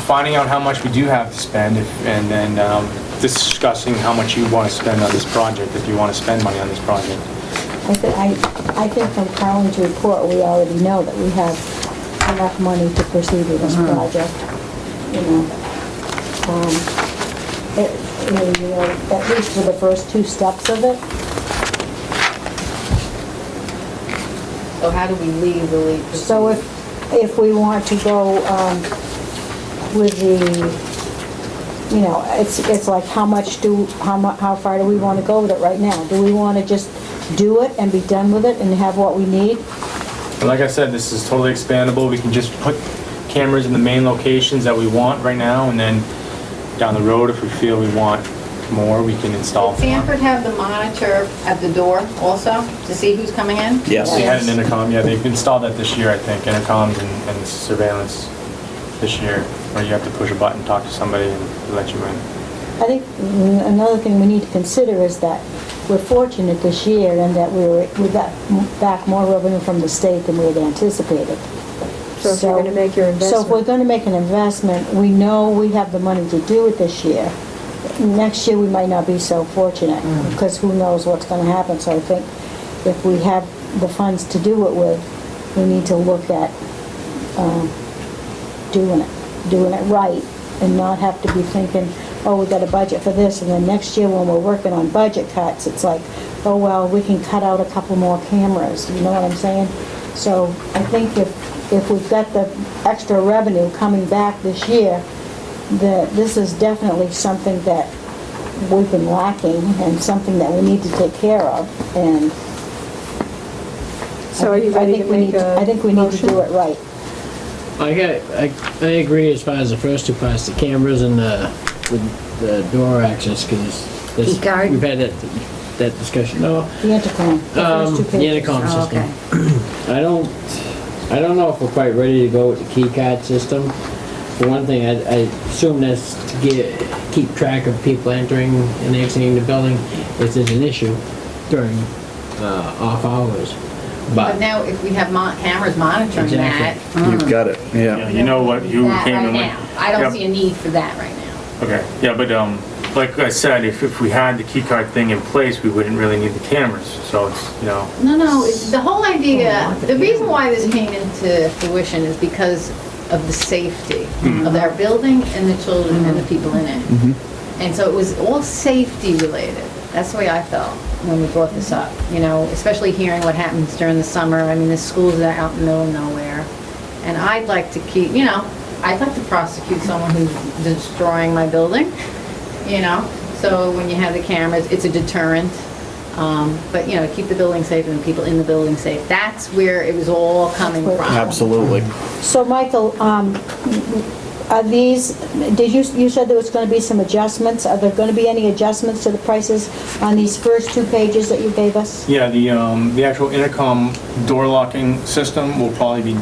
Finding out how much we do have to spend and then discussing how much you want to spend on this project, if you want to spend money on this project. I think from Carlin's report, we already know that we have enough money to proceed with this project, you know. At least for the first 2 steps of it. So how do we legally proceed? So if we want to go with the, you know, it's like how far do we want to go with it right now? Do we want to just do it and be done with it and have what we need? And like I said, this is totally expandable. We can just put cameras in the main locations that we want right now, and then down the road, if we feel we want more, we can install Did more. Sanford have the monitor at the door also to see who's coming in? Yes. They had an intercom, yeah, they've installed that this year, I think, intercoms and surveillance this year, where you have to push a button, talk to somebody, and let you in. I think another thing we need to consider is that we're fortunate this year in that we got back more revenue from the state than we had anticipated. So if you're going to make your So if we're investment, going to make an investment, we know we have the money to do it this year. Next year, we might not be so fortunate, because who knows what's going to happen. So I think if we have the funds to do it with, we need to look at doing it right, and not have to be thinking, oh, we got a budget for this, and then next year when we're working on budget cuts, it's like, oh, well, we can cut out a couple more cameras, you know what I'm saying? So I think if we've got the extra revenue coming back this year, that this is definitely something that we've been lacking, and something that we need to take care of, and so are you ready to make a I think we need to motion? do it right. I agree as far as the first 2 parts, the cameras and the door access, because Key card? we've had that discussion. No, The intercom, the first 2 the pages. intercom Oh, system. okay. I don't know if we're quite ready to go with the key card system. For one thing, I assume that's to keep track of people entering and exiting the building if there's an issue during off hours. But now, if we have cameras monitoring that, Exactly. You've got it, yeah. You know what, who that came right in with. now, I don't Yep. see a need for that right now. Okay, yeah, but like I said, if we had the key card thing in place, we wouldn't really need the cameras, so it's, you know. No, the whole idea, the reason why this came into fruition is because of the safety of our building and the children and the people in it. And so it was all safety related. That's the way I felt when we brought this up, you know, especially hearing what happens during the summer. I mean, the schools are out in the middle of nowhere. And I'd like to keep, you know, I'd like to prosecute someone who's destroying my building, you know? So when you have the cameras, it's a deterrent. But, you know, keep the building safe and the people in the building safe. That's where it was all coming from. Absolutely. So, Michael, are these, you said there was going to be some adjustments. Are there going to be any adjustments to the prices on these first 2 pages that you gave us? Yeah, the actual intercom door locking system will probably be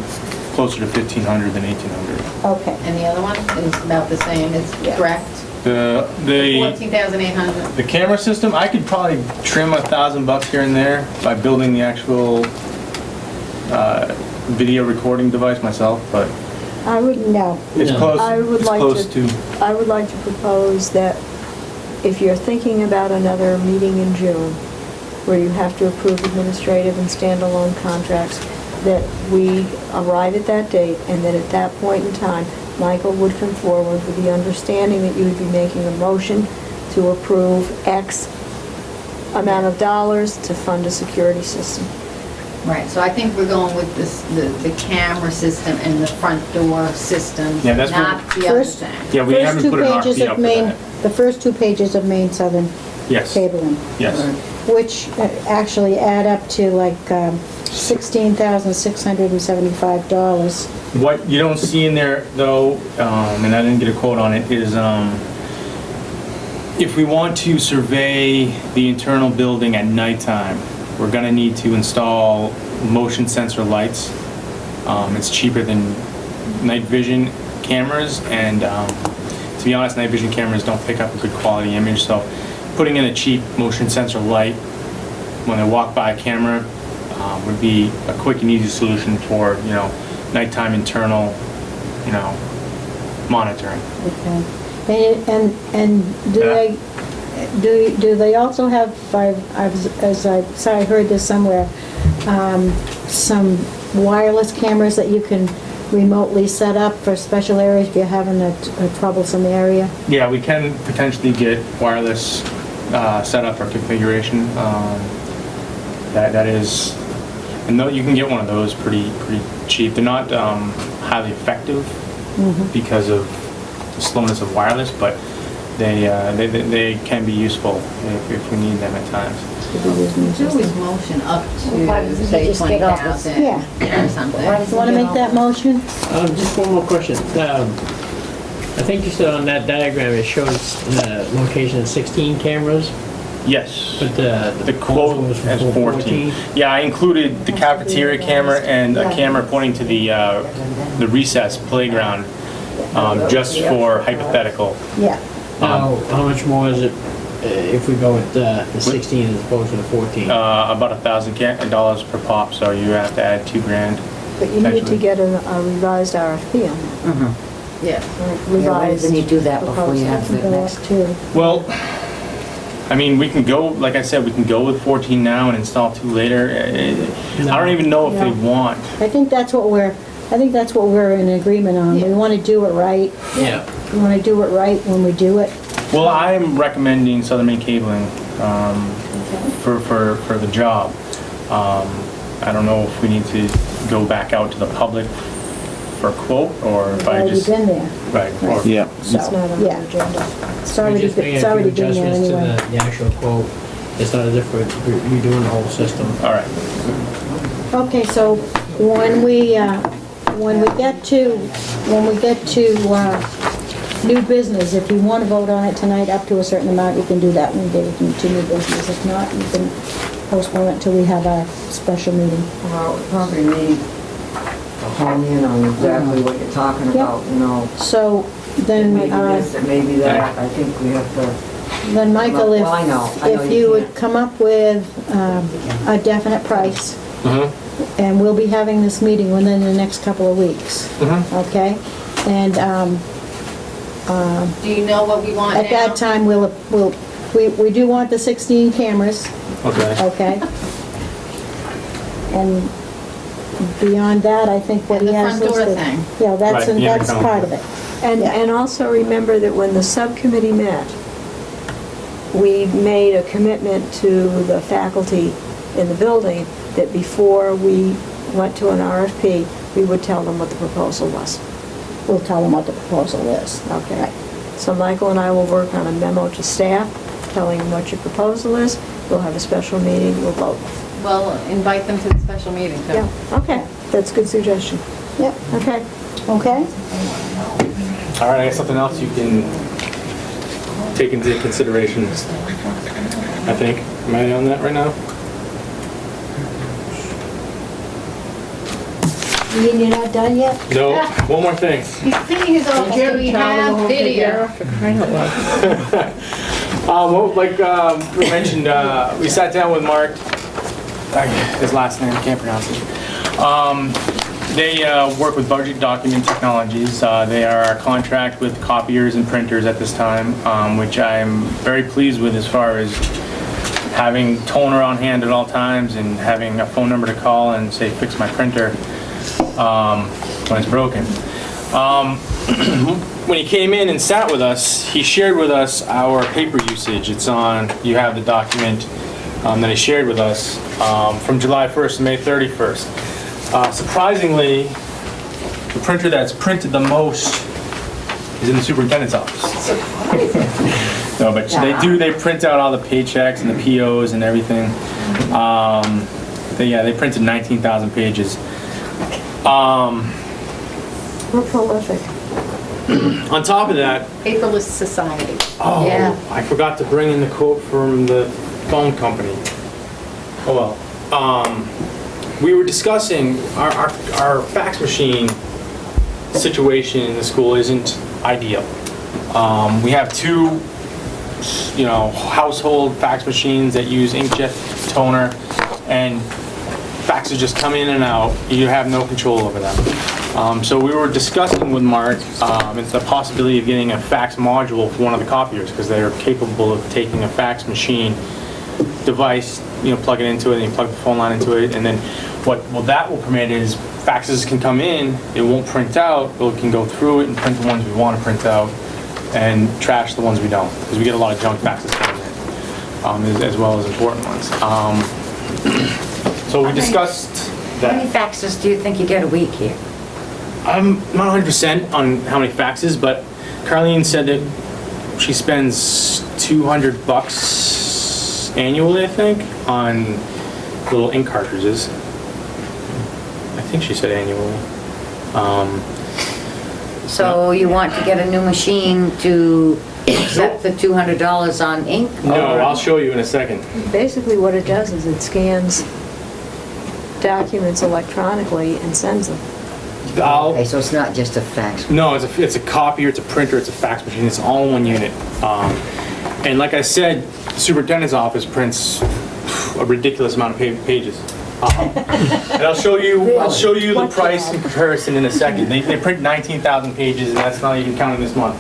closer to 1,500 than 1,800. Okay. And the other one is about the same, it's correct? The 14,800. the camera system, I could probably trim $1,000 here and there by building the actual video recording device myself, but I would, No. it's No. close. I would it's like close to propose that if you're thinking about another meeting in June, where you have to approve administrative and standalone contracts, that we arrive at that date, and that at that point in time, Michael would come forward with the understanding that you would be making a motion to approve X amount of dollars to fund a security system. Right, so I think we're going with this, the camera system and the front door system, Yeah, that's what- not the other First- thing. Yeah, we First haven't 2 put an pages RFP of up for Maine, that. the first 2 pages of Maine Southern Yes. cabling, Yes. which actually add up to like $16,675. What you don't see in there though, and I didn't get a quote on it, is if we want to survey the internal building at nighttime, we're gonna need to install motion sensor lights. It's cheaper than night vision cameras, and to be honest, night vision cameras don't pick up a good quality image, so putting in a cheap motion sensor light when they walk by a camera would be a quick and easy solution for, nighttime internal, monitoring. Okay. And do Yeah. do they also have, I heard this somewhere, some wireless cameras that you can remotely set up for special areas if you're having a troublesome area? Yeah, we can potentially get wireless setup or configuration. That is, and you can get one of those pretty cheap. They're not highly effective because of the slowness of wireless, but they can be useful if we need them at times. It's always motion up Why to, doesn't he say, just get off the- 20,000 Yeah. or something. Why doesn't You want to make that motion? Just one more question. I think you said on that diagram it shows the location of 16 cameras, Yes. but the The quote proposal was has for 14. Yeah, I included the cafeteria camera and a camera pointing to the recess playground, just for hypothetical. Yeah. Now, how much more is it if we go with the 16 as opposed to the 14? About $1,000 per pop, so you have to add $2,000. But you need to Actually. get a revised RFP on that. Yeah. Why doesn't he do that before you have the Go up next? to, Well, I mean, we can go, like I said, we can go with 14 now and install 2 later. I don't even know if they want. I think that's what we're in agreement on. We want to do it right. Yeah. We want to do it right when we do it. Well, I'm recommending Southern Maine Cabling for the job. I don't know if we need to go back out to the public for a quote, or if We've I already just... been there. Right. or- Yeah. It's not on the Yeah. agenda. It's We already, just made it's a already few been there adjustments anyway. to the actual quote. It's not as if we're redoing the whole system. All right. Okay, so when we get to new business, if you want to vote on it tonight up to a certain amount, you can do that when we get into new business. If not, you can postpone it until we have our special meeting. Well, we probably need to hone in on exactly what you're talking about, So It then, may be this, it may be that, I think we have to, then Michael, Well, I know if you you would can't. come up with a definite price, and we'll be having this meeting within the next couple of weeks, okay? And Do you know what we want now? at that time, we do want the 16 cameras, Okay. okay? And beyond that, I think what And he the has front door listed. thing. Yeah, that's, Right, yeah, that's the part of it. And also remember that when the subcommittee met, we made a commitment to the faculty in the building that before we went to an RFP, we would tell them what the proposal was. We'll tell them what the proposal is. Okay. So Michael and I will work on a memo to staff, telling them what your proposal is. We'll have a special meeting, we'll vote. Well, invite them to the special meeting, too. Yeah, okay, that's a good suggestion. Yep, Okay. okay? All right, I got something else you can take into consideration, I think. Am I on that right now? You mean you're not done yet? No, one more thing. He's cleaning his office, so we have video. Well, like we mentioned, we sat down with Mark, his last name, I can't pronounce it. They work with Budget Document Technologies. They are our contract with copiers and printers at this time, which I'm very pleased with as far as having toner on hand at all times and having a phone number to call and say, fix my printer when it's broken. When he came in and sat with us, he shared with us our paper usage. It's on, you have the document that he shared with us from July 1st to May 31st. Surprisingly, the printer that's printed the most is in the superintendent's office. No, but they print out all the paychecks and the POs and everything. They printed 19,000 pages. We're prolific. On top of that, Paperless society. Yeah. I forgot to bring in the quote from the phone company. Oh well. We were discussing our fax machine situation in the school isn't ideal. We have two, household fax machines that use inkjet toner, and faxes just come in and out. You have no control over them. So we were discussing with Mark, it's the possibility of getting a fax module for one of the copiers, because they are capable of taking a fax machine device, plug it into it, and you plug the phone line into it, and then what that will permit is faxes can come in, it won't print out, but it can go through it and print the ones we want to print out, and trash the ones we don't, because we get a lot of junk faxes coming in, as well as important ones. So we discussed How many that. faxes do you think you get a week here? I'm not 100% on how many faxes, but Carlene said that she spends $200 annually, I think, on little ink cartridges. I think she said annually. So you want to get a new machine to accept the $200 on ink? No, or- I'll show you in a second. Basically, what it does is it scans documents electronically and sends them. Okay, so it's not just a fax. No, it's a copier, it's a printer, it's a fax machine, it's all in one unit. And like I said, the superintendent's office prints a ridiculous amount of pages. And I'll show you the price in comparison in a second. They print 19,000 pages, and that's not even counting this month.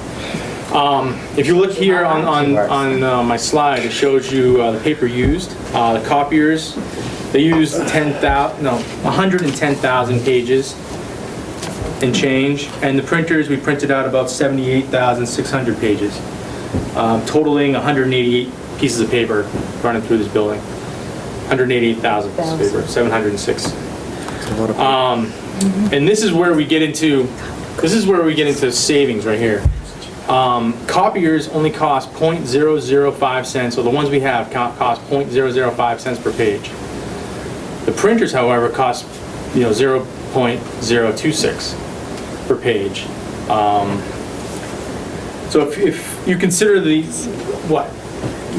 If you look here on my slide, it shows you the paper used. The copiers, they use 110,000 pages and change, and the printers, we printed out about 78,600 pages, totaling 188 pieces of paper running through this building. 188,000 pieces of paper, 706. And this is where we get into savings right here. Copiers only cost 0.005 cents, so the ones we have cost 0.005 cents per page. The printers, however, cost 0.026 per page. So if you consider what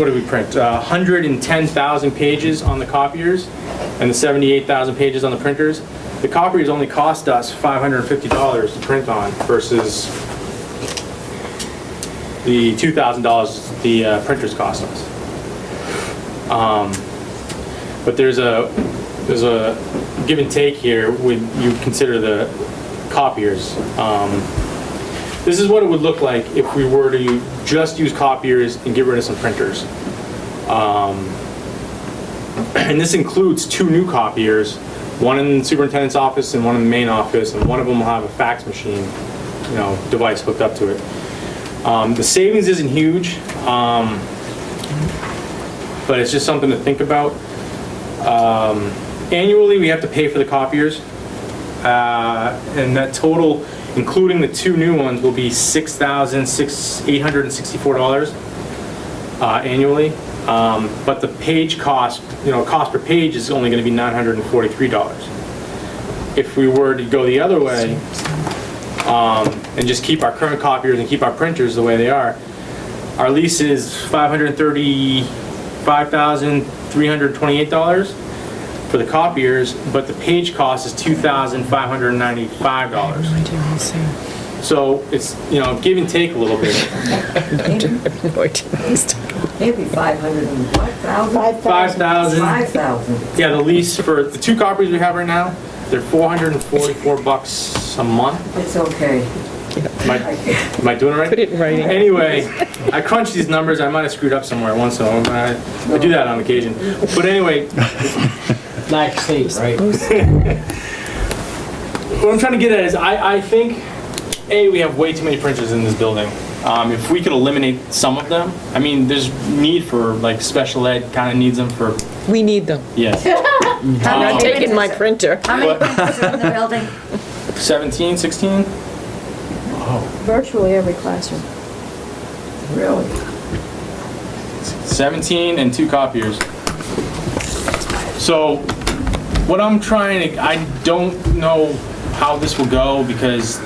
do we print? 110,000 pages on the copiers and the 78,000 pages on the printers. The copiers only cost us $550 to print on versus the $2,000 the printers cost us. But there's a give and take here when you consider the copiers. This is what it would look like if we were to just use copiers and get rid of some printers. And this includes 2 new copiers, one in the superintendent's office and one in the main office, and one of them will have a fax machine, device hooked up to it. The savings isn't huge, but it's just something to think about. Annually, we have to pay for the copiers, and that total, including the 2 new ones, will be $6,864 annually. But the page cost, cost per page is only going to be $943. If we were to go the other way, and just keep our current copiers and keep our printers the way they are, our lease is $535,328 for the copiers, but the page cost is $2,595. So it's, give and take a little bit. Maybe 500 and what, thousand? 5,000. 5,000. Yeah, the lease for the 2 copies we have right now, they're $444 a month. It's okay. Am I doing it right? Put it in writing. Anyway, I crunched these numbers. I might have screwed up somewhere once, so I do that on occasion. But anyway, Like sleep, right? what I'm trying to get at is I think, we have way too many printers in this building. If we could eliminate some of them, there's need for, like, special ed kind of needs them for, We need them. yes. How Not many taking my printers- printer. How many printers are in the building? 17, 16? Virtually every classroom. Really? 17 and 2 copiers. So what I'm trying to, I don't know how this will go because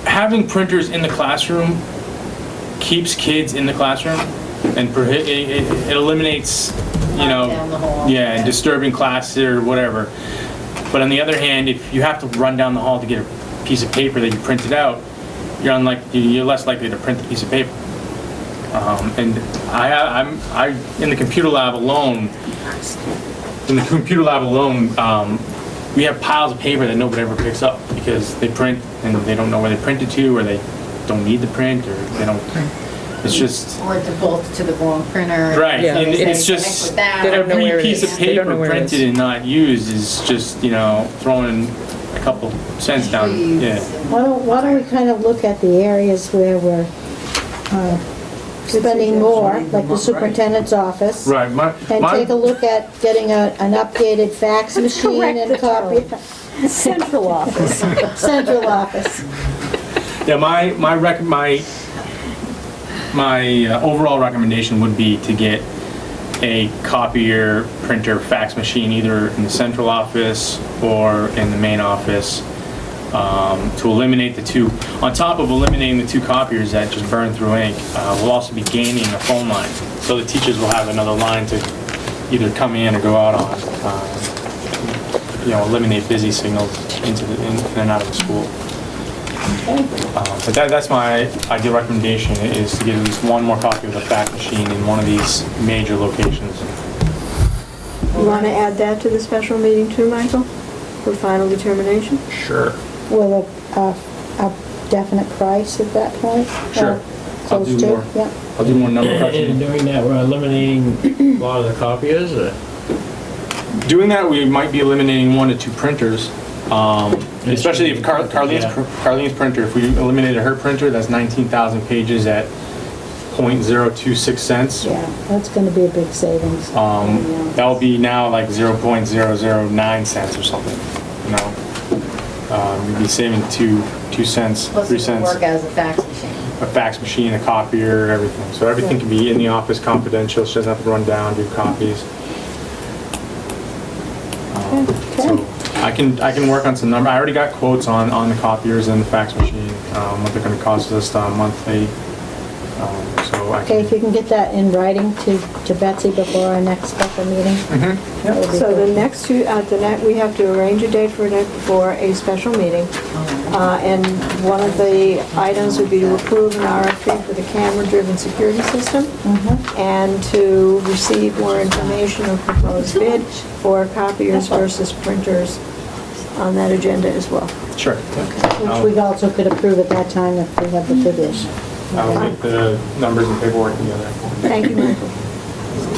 having printers in the classroom keeps kids in the classroom and it eliminates, you know, Down the hall. yeah, disturbing class or whatever. But on the other hand, if you have to run down the hall to get a piece of paper that you printed out, you're less likely to print the piece of paper. And in the computer lab alone, we have piles of paper that nobody ever picks up because they print and they don't know where they printed to, or they don't need the print, or they don't. It's just Or it defaults to the wrong printer. right. Yeah, And it's it's just they don't know every where it piece is. of They don't know paper where it is. printed and not used is just, you know, throwing a couple cents down. Trees Yeah. and- Why don't we kind of look at the areas where we're spending more, like the superintendent's office? Right. And take a look at getting an updated fax machine and a copy. Central office. Central office. Yeah, my overall recommendation would be to get a copier, printer, fax machine, either in the central office or in the main office, to eliminate the two. On top of eliminating the 2 copiers that just burn through ink, we'll also be gaining a phone line. So the teachers will have another line to either come in or go out on. You know, eliminate busy signals in and out of the school. But that's my ideal recommendation, is to get at least one more copy of the fax machine in one of these major locations. You want to add that to the special meeting too, Michael, for final determination? Sure. With a definite price at that point? Sure. Or I'll close do to? more. Yeah. I'll do more number And crunching. doing that, we're eliminating a lot of the copiers, or? Doing that, we might be eliminating 1 to 2 printers. Especially if Carlene's printer, if we eliminated her printer, that's 19,000 pages at 0.026 cents. Yeah, that's gonna be a big savings. That will be now like 0.009 cents or something, you know? You'd be saving 2 cents, Plus 3 it can cents. work as a fax machine. A fax machine, a copier, everything. So everything can be in the office confidential, she doesn't have to run down, do copies. So I can work on some number, I already got quotes on the copiers and the fax machine, what they're gonna cost us monthly. So I Okay, if you can, can get that in writing to Betsy before our next special meeting. That would be So the good. next two, we have to arrange a date for a special meeting. And one of the items would be to approve an RFP for the camera-driven security system and to receive more information or proposed bid for copiers versus printers on that agenda as well. sure. Which we also could approve at that time if we have the figures. I'll get the numbers and paperwork together. Thank you, Michael.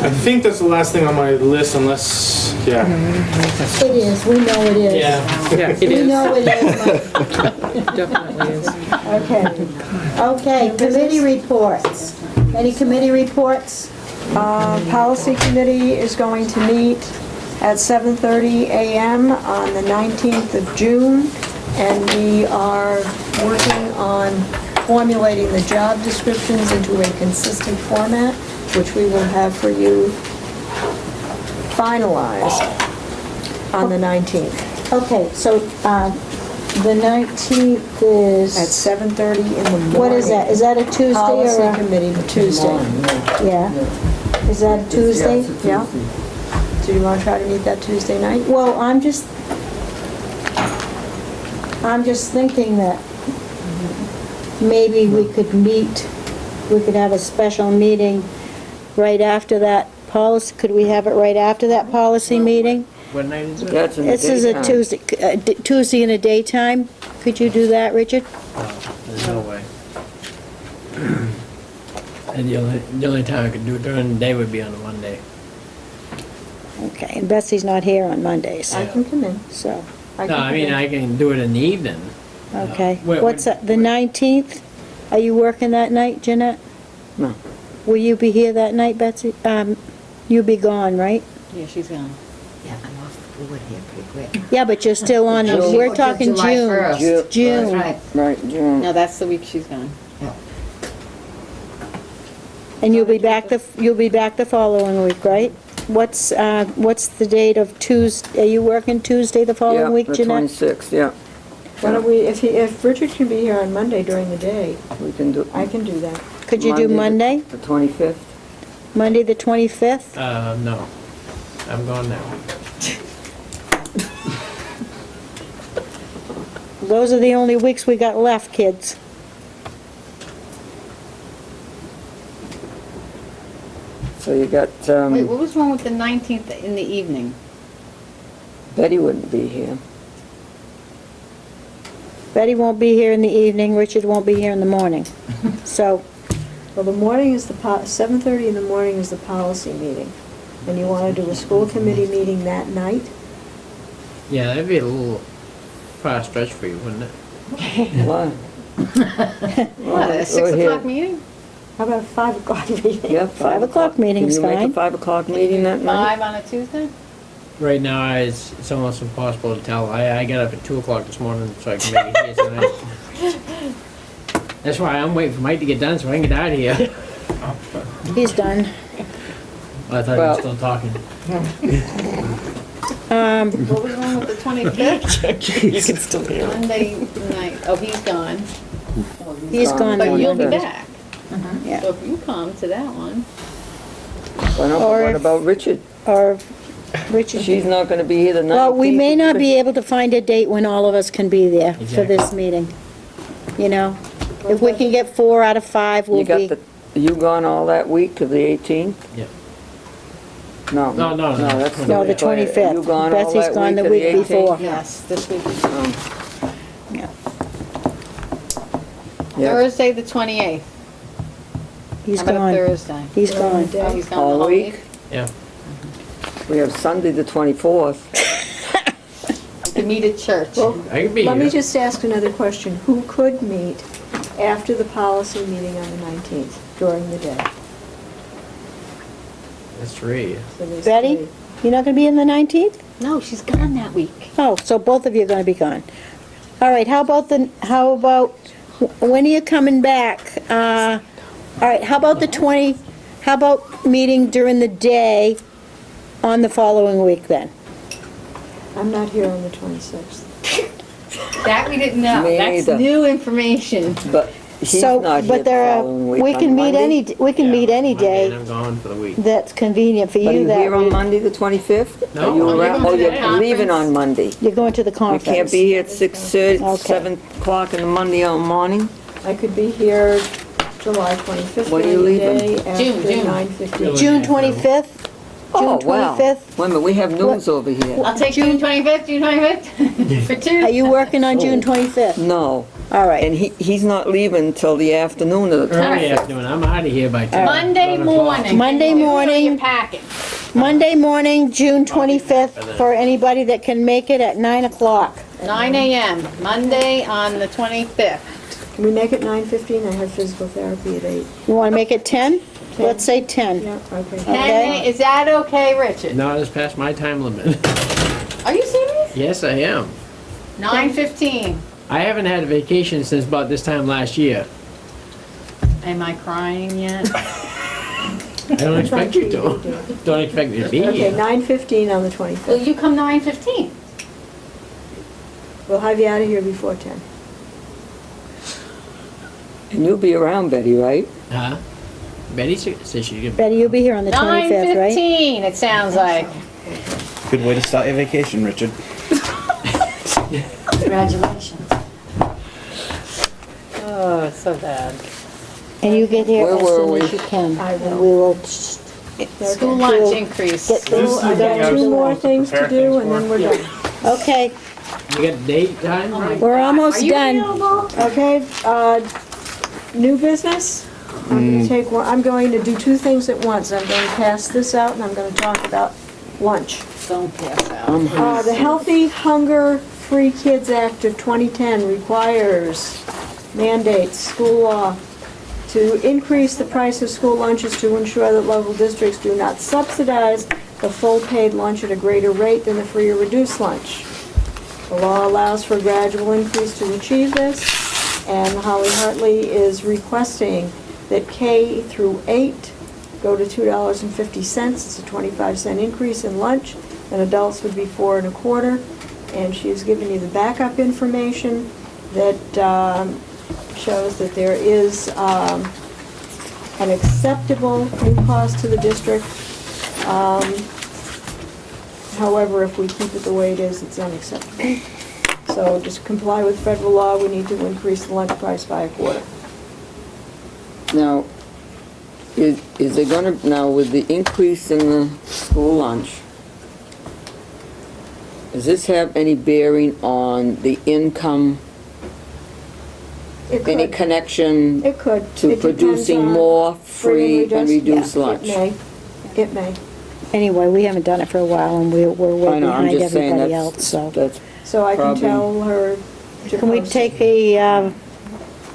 I think that's the last thing on my list, unless, yeah. It is, we know it is. Yeah. Yeah, it We is, know it is, Mike. definitely is. Okay. Okay, committee reports. Any committee reports? Policy Committee is going to meet at 7:30 a.m. on the 19th of June, and we are working on formulating the job descriptions into a consistent format, which we will have for you finalized on the 19th Okay, so, the 19th is... at 7:30 in the morning. What is that? Is that a Tuesday or Policy a... Committee, Tuesday. Yeah. Is that a Tuesday? Yeah? So you want to try to meet that Tuesday night? Well, I'm just thinking that maybe we could have a special meeting right after that policy. Could we have it right after that policy meeting? What night is it? That's in the This is a daytime. Tuesday in the daytime. Could you do that, Richard? There's no way. And the only time I could do it during the day would be on a Monday. Okay, and Betsy's not here on Mondays, I can come in. so, No, I mean, I can do it in the evening. okay. Wait, What's that, the 19th? Are you working that night, Jeanette? No. Will you be here that night, Betsy? You'll be gone, right? Yeah, she's gone. Yeah, I'm off the board here pretty quick. Yeah, but you're still on, June. we're talking July June. 1st. June. Right. Right, June. No, that's the week she's gone. And you'll be back the following week, right? What's the date of Tuesday? Are you working Tuesday the following week, Yeah, the Jeanette? 26th, yeah. Why don't we, if Richard can be here on Monday during the day, We can do. I can do that. Could you do Monday? The 25th? Monday, the 25th? No. I'm going now. Those are the only weeks we got left, kids. So you got, Wait, what was wrong with the 19th in the evening? Betty wouldn't be here. Betty won't be here in the evening, Richard won't be here in the morning. So, Well, the morning is 7:30 in the morning is the policy meeting. And you want to do a school committee meeting that night? Yeah, that'd be a little far stretch for you, wouldn't it? Why? What, a 6 here. o'clock meeting? How about a 5 o'clock meeting? Yeah, 5 o'clock meeting's Can you make fine. a 5 o'clock meeting that night? 5 on a Tuesday? Right now, it's almost impossible to tell. I got up at 2 o'clock this morning so I can make it here tonight. That's why I'm waiting for Mike to get done so I can get out of here. he's done. I thought he was still talking. What was wrong with the 25th? You can still hear it. Monday night, oh, he's gone. He's gone. But on you'll be Monday. back. Yeah. So if you come to that one. Why not? Or What if- about Richard? Or Richard. She's not gonna be here the 19th. Well, we may not be able to find a date when all of us can be there for this Exactly. meeting. You know? If we can get 4 out of 5, we'll You got be... the, you gone all that week to the 18th? Yep. No. No. that's No, the 25th. You gone all Betsy's that gone the to week 18th? before. Yes, this week. Yeah. Yeah. Thursday, the 28th. He's How about gone. Thursday? He's gone. Oh, he's gone All the whole week? week? Yeah. We have Sunday the 24th. To meet at church. I could be Let me here. just ask another question. Who could meet after the policy meeting on the 19th during the day? That's 3. So there's Betty? three. You're not gonna be in the 19th? No, she's gone that week. Oh, so both of you are gonna be gone. All right, how about, when are you coming back? All right, how about how about meeting during the day on the following week then? I'm not here on the 26th. That we didn't know. Me That's either. new information. But he's So, not here but the there are, following week. we On can meet Monday? we can meet any Monday, and day I'm gone for the week. that's convenient for Are you you that here on week. Monday the 25th? No. Are you Oh, you're around? going Oh, to you're the conference? leaving on Monday. You're going to the You conference. can't be here at 6:30, Okay. 7 o'clock in the Monday morning? I could be here July 25th When are you during the leaving? day after June. 9:15. June 25th? Oh, June wow. 25th? Wait a minute, we have news over here. I'll take June 25th, June 25th, for two. Are you working on June 25th? No, All right. and he's not leaving till the afternoon of the Early 25th. afternoon. I'm out of here by 10. Monday 11 o'clock. morning. Monday You're morning. doing your packing. Monday morning, June 25th, for anybody that can make it at 9 o'clock. 9 a.m., Monday on the 25th. Can we make it 9:15? I have physical therapy at 8. You want to make it 10? Let's say 10. Yeah, okay. Okay. Is that okay, Richard? No, it's past my time limit. Are you serious? Yes, I am. 9:15. I haven't had a vacation since about this time last year. Am I crying yet? I don't expect you to. Don't expect me to be Okay, here. 9:15 on the Will 25th. you come 9:15? We'll have you out of here before 10. And you'll be around, Betty, right? Huh? Betty says she could. Betty, you'll be here on the 25th, right? 9:15, it sounds like. Good way to start your vacation, Richard. Congratulations. Oh, so bad. And you get here Where as were soon we? as you can. I will. And we will School lunch increase. get things I got done. 2 more things to do and then we're done. Okay, You got date time? Right? we're almost Are you done. available? Okay, new business? I'm going to do 2 things at once. I'm going to pass this out and I'm going to talk about lunch. Don't pass out. The Healthy Hunger Free Kids Act of 2010 requires, mandates, school law, to increase the price of school lunches to ensure that local districts do not subsidize the full paid lunch at a greater rate than the free or reduced lunch. The law allows for a gradual increase to achieve this, and Holly Hartley is requesting that K through 8 go to $2.50. It's a 25-cent increase in lunch, and adults would be 4 1/4. And she has given you the backup information that shows that there is an acceptable new cost to the district. However, if we keep it the way it is, it's unacceptable. So just comply with federal law, we need to increase the lunch price by 1/4. Now, is it gonna, now with the increase in the school lunch, does this have any bearing on the income, It any could, connection it could. to It depends producing on more free and reduced yeah, lunch? It may. Anyway, we haven't done it for a while, and we're way I know, I'm behind just saying everybody else, that's, so. that's So I can Probably. tell her to Can we post take it.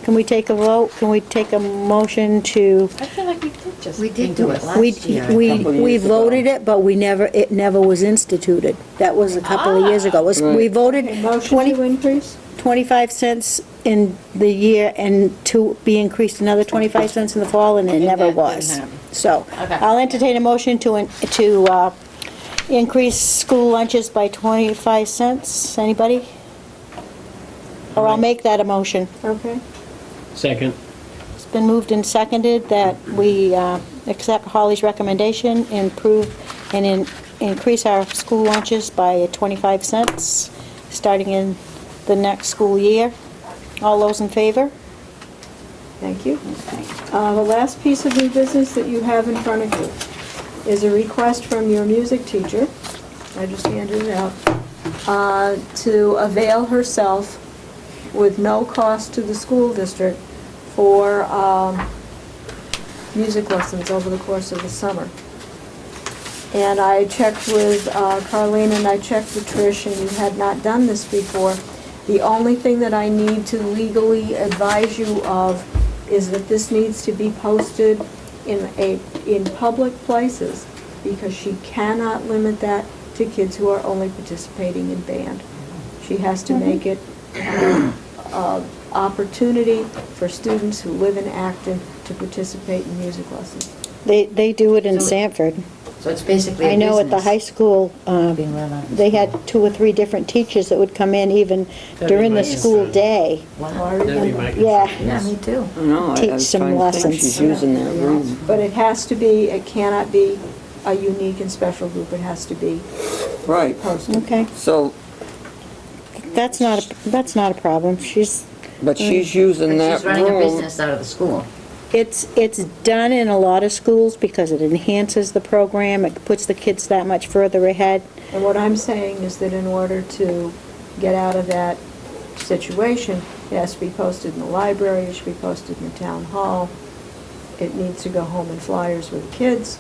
can we take a vote? Can we take a motion to? I feel like we did just. We did do it We, last year. we, couple of we years ago. voted it, but it never was instituted. That was a couple of years ago. We Right. voted Okay, motion 20 to increase? 25 cents in the year and to be increased another 25 cents in the fall, and it never that didn't was. happen. So, Okay. I'll entertain a motion to increase school lunches by 25 cents. Anybody? Or I'll make that a motion. Okay. Second. It's been moved and seconded that we accept Holly's recommendation, increase our school lunches by 25 cents, starting in the next school year. All those in favor? Thank you. The last piece of new business that you have in front of you is a request from your music teacher, I just handed it out, to avail herself with no cost to the school district for music lessons over the course of the summer. And I checked with Carlene and I checked with Trish, and you had not done this before. The only thing that I need to legally advise you of is that this needs to be posted in public places, because she cannot limit that to kids who are only participating in band. She has to make it an opportunity for students who live in Acton to participate in music lessons. They do it in Sanford. So it's basically a I know at the business high school, being run on. they had 2 or 3 different teachers that would come in even during the That'd be school nice. day. I Wow. already That'd be know. my Yeah. Yeah, me too. I know, I Teach was some trying to think, lessons. she's using that room. But it has to be, it cannot be a unique and special group, it has to be Right, posted. Okay, so, that's not a problem. but she's using But that she's running a room. business out of the school. It's done in a lot of schools because it enhances the program, it puts the kids that much further ahead. And what I'm saying is that in order to get out of that situation, it has to be posted in the library, it should be posted in the town hall, it needs to go home in flyers with the kids.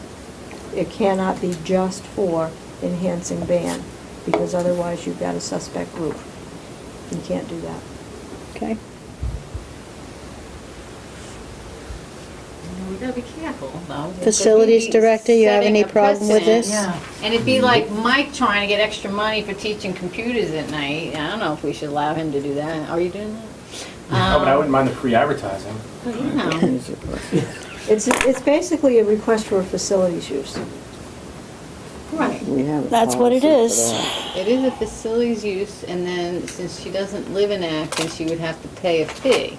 It cannot be just for enhancing band, because otherwise you've got a suspect group. You can't do that. Okay. We gotta be careful, though. Facilities director, you have any Setting a problem with this? precedent. And it'd be like Mike trying to get extra money for teaching computers at night. I don't know if we should allow him to do that. Are you doing that? Oh, but I wouldn't mind the free advertising. But, you know, Music lesson. It's basically a request for facilities use. right. We have a That's what it policy is. for that. It is a facilities use, and then since she doesn't live in Acton, she would have to pay a fee.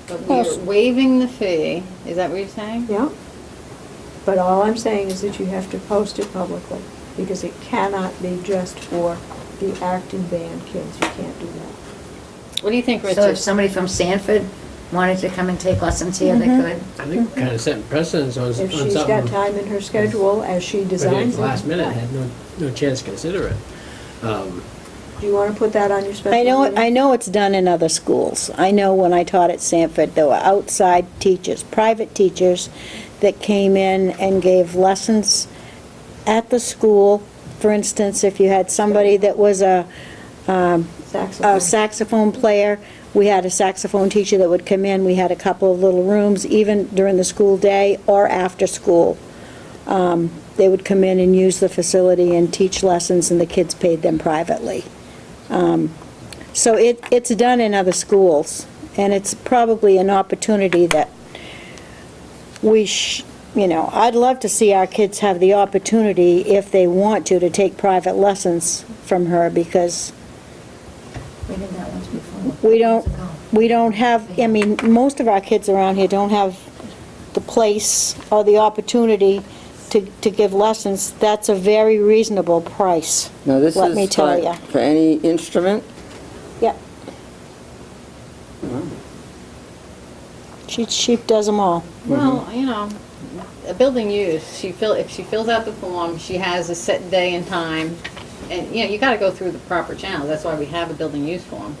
But we're waiving the fee. Is that what you're saying? Yeah. But all I'm saying is that you have to post it publicly, because it cannot be just for the Acton band kids. You can't do that. What do you think, So if Richard? somebody from Sanford wanted to come and take lessons here, they could? I think kind of setting precedence on If on she's got something. time in her schedule as she But at designs the it. last minute, yeah. had no chance to consider it. Do you want to put that on your special meeting? I know it's done in other schools. I know when I taught at Sanford, there were outside teachers, private teachers, that came in and gave lessons at the school. For instance, if you had somebody that was a Saxophone. saxophone player, we had a saxophone teacher that would come in. We had a couple of little rooms, even during the school day or after school. They would come in and use the facility and teach lessons, and the kids paid them privately. So it's done in other schools, and it's probably an opportunity that I'd love to see our kids have the opportunity, if they want to take private lessons from her, because We did that once before. we don't have, I mean, most of our kids around here don't have the place or the opportunity to give lessons. That's a very reasonable price. Now, this Let me is tell ya. for any instrument? Yep. She does them all. Well, a building use, if she fills out the form, she has a set day and time, and, you gotta go through the proper channels, that's why we have a building use form.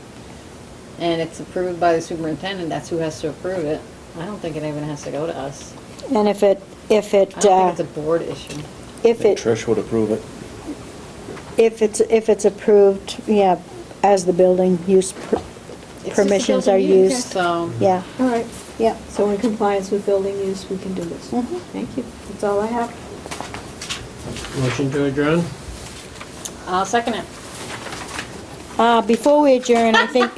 And it's approved by the superintendent, that's who has to approve it. I don't think it even has to go to us. And if it, I don't think it's a board issue. if it, Trish would approve it. if it's approved, yeah, as the building use It's just a permissions are building use, used. So, Yeah, All right, yeah. so in compliance with building use, we can do this. Thank you. That's all I have. Motion to adjourn? I'll second it. Before we adjourn, I think,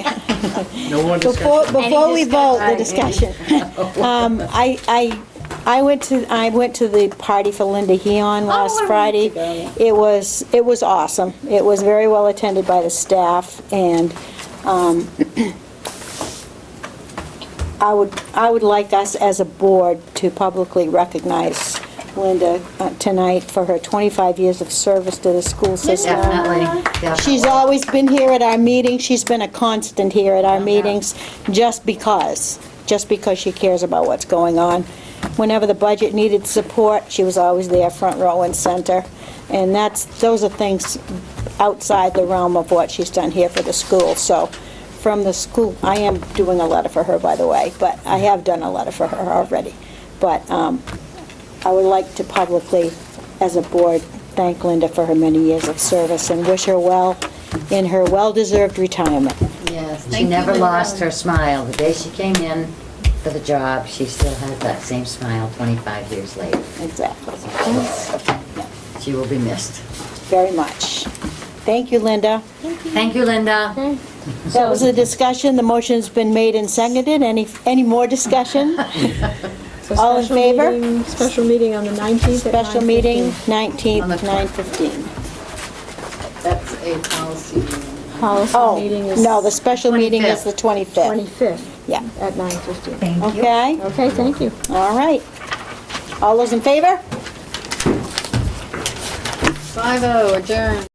No more discussion? before we vote, the Any discussion. I went to the party for Linda Heon last Friday. It was awesome. It was very well attended by the staff, and I would like us as a board to publicly recognize Linda tonight for her 25 years of service to the school system. Definitely. She's always been here at our meetings, she's been a constant here at our meetings, just because she cares about what's going on. Whenever the budget needed support, she was always there, front row and center. And those are things outside the realm of what she's done here for the school. So, from the school, I am doing a letter for her, by the way, but I have done a letter for her already. But I would like to publicly, as a board, thank Linda for her many years of service and wish her well in her well-deserved retirement. Yes. She never lost her smile. The day she came in for the job, she still had that same smile 25 years later. Exactly. She will be missed. Very much. Thank you, Linda. Thank you, Linda. That was the discussion. The motion's been made and seconded. Any more discussion? So All in special favor? meeting- Special meeting on the 19th at Special 9:15. meeting, 19th, 9:15. That's a policy. Policy meeting is No, the special meeting is the 25th. 25th Yeah. at 9:15. Okay? Okay, thank you. All right. All those in favor? 5-0, adjourn.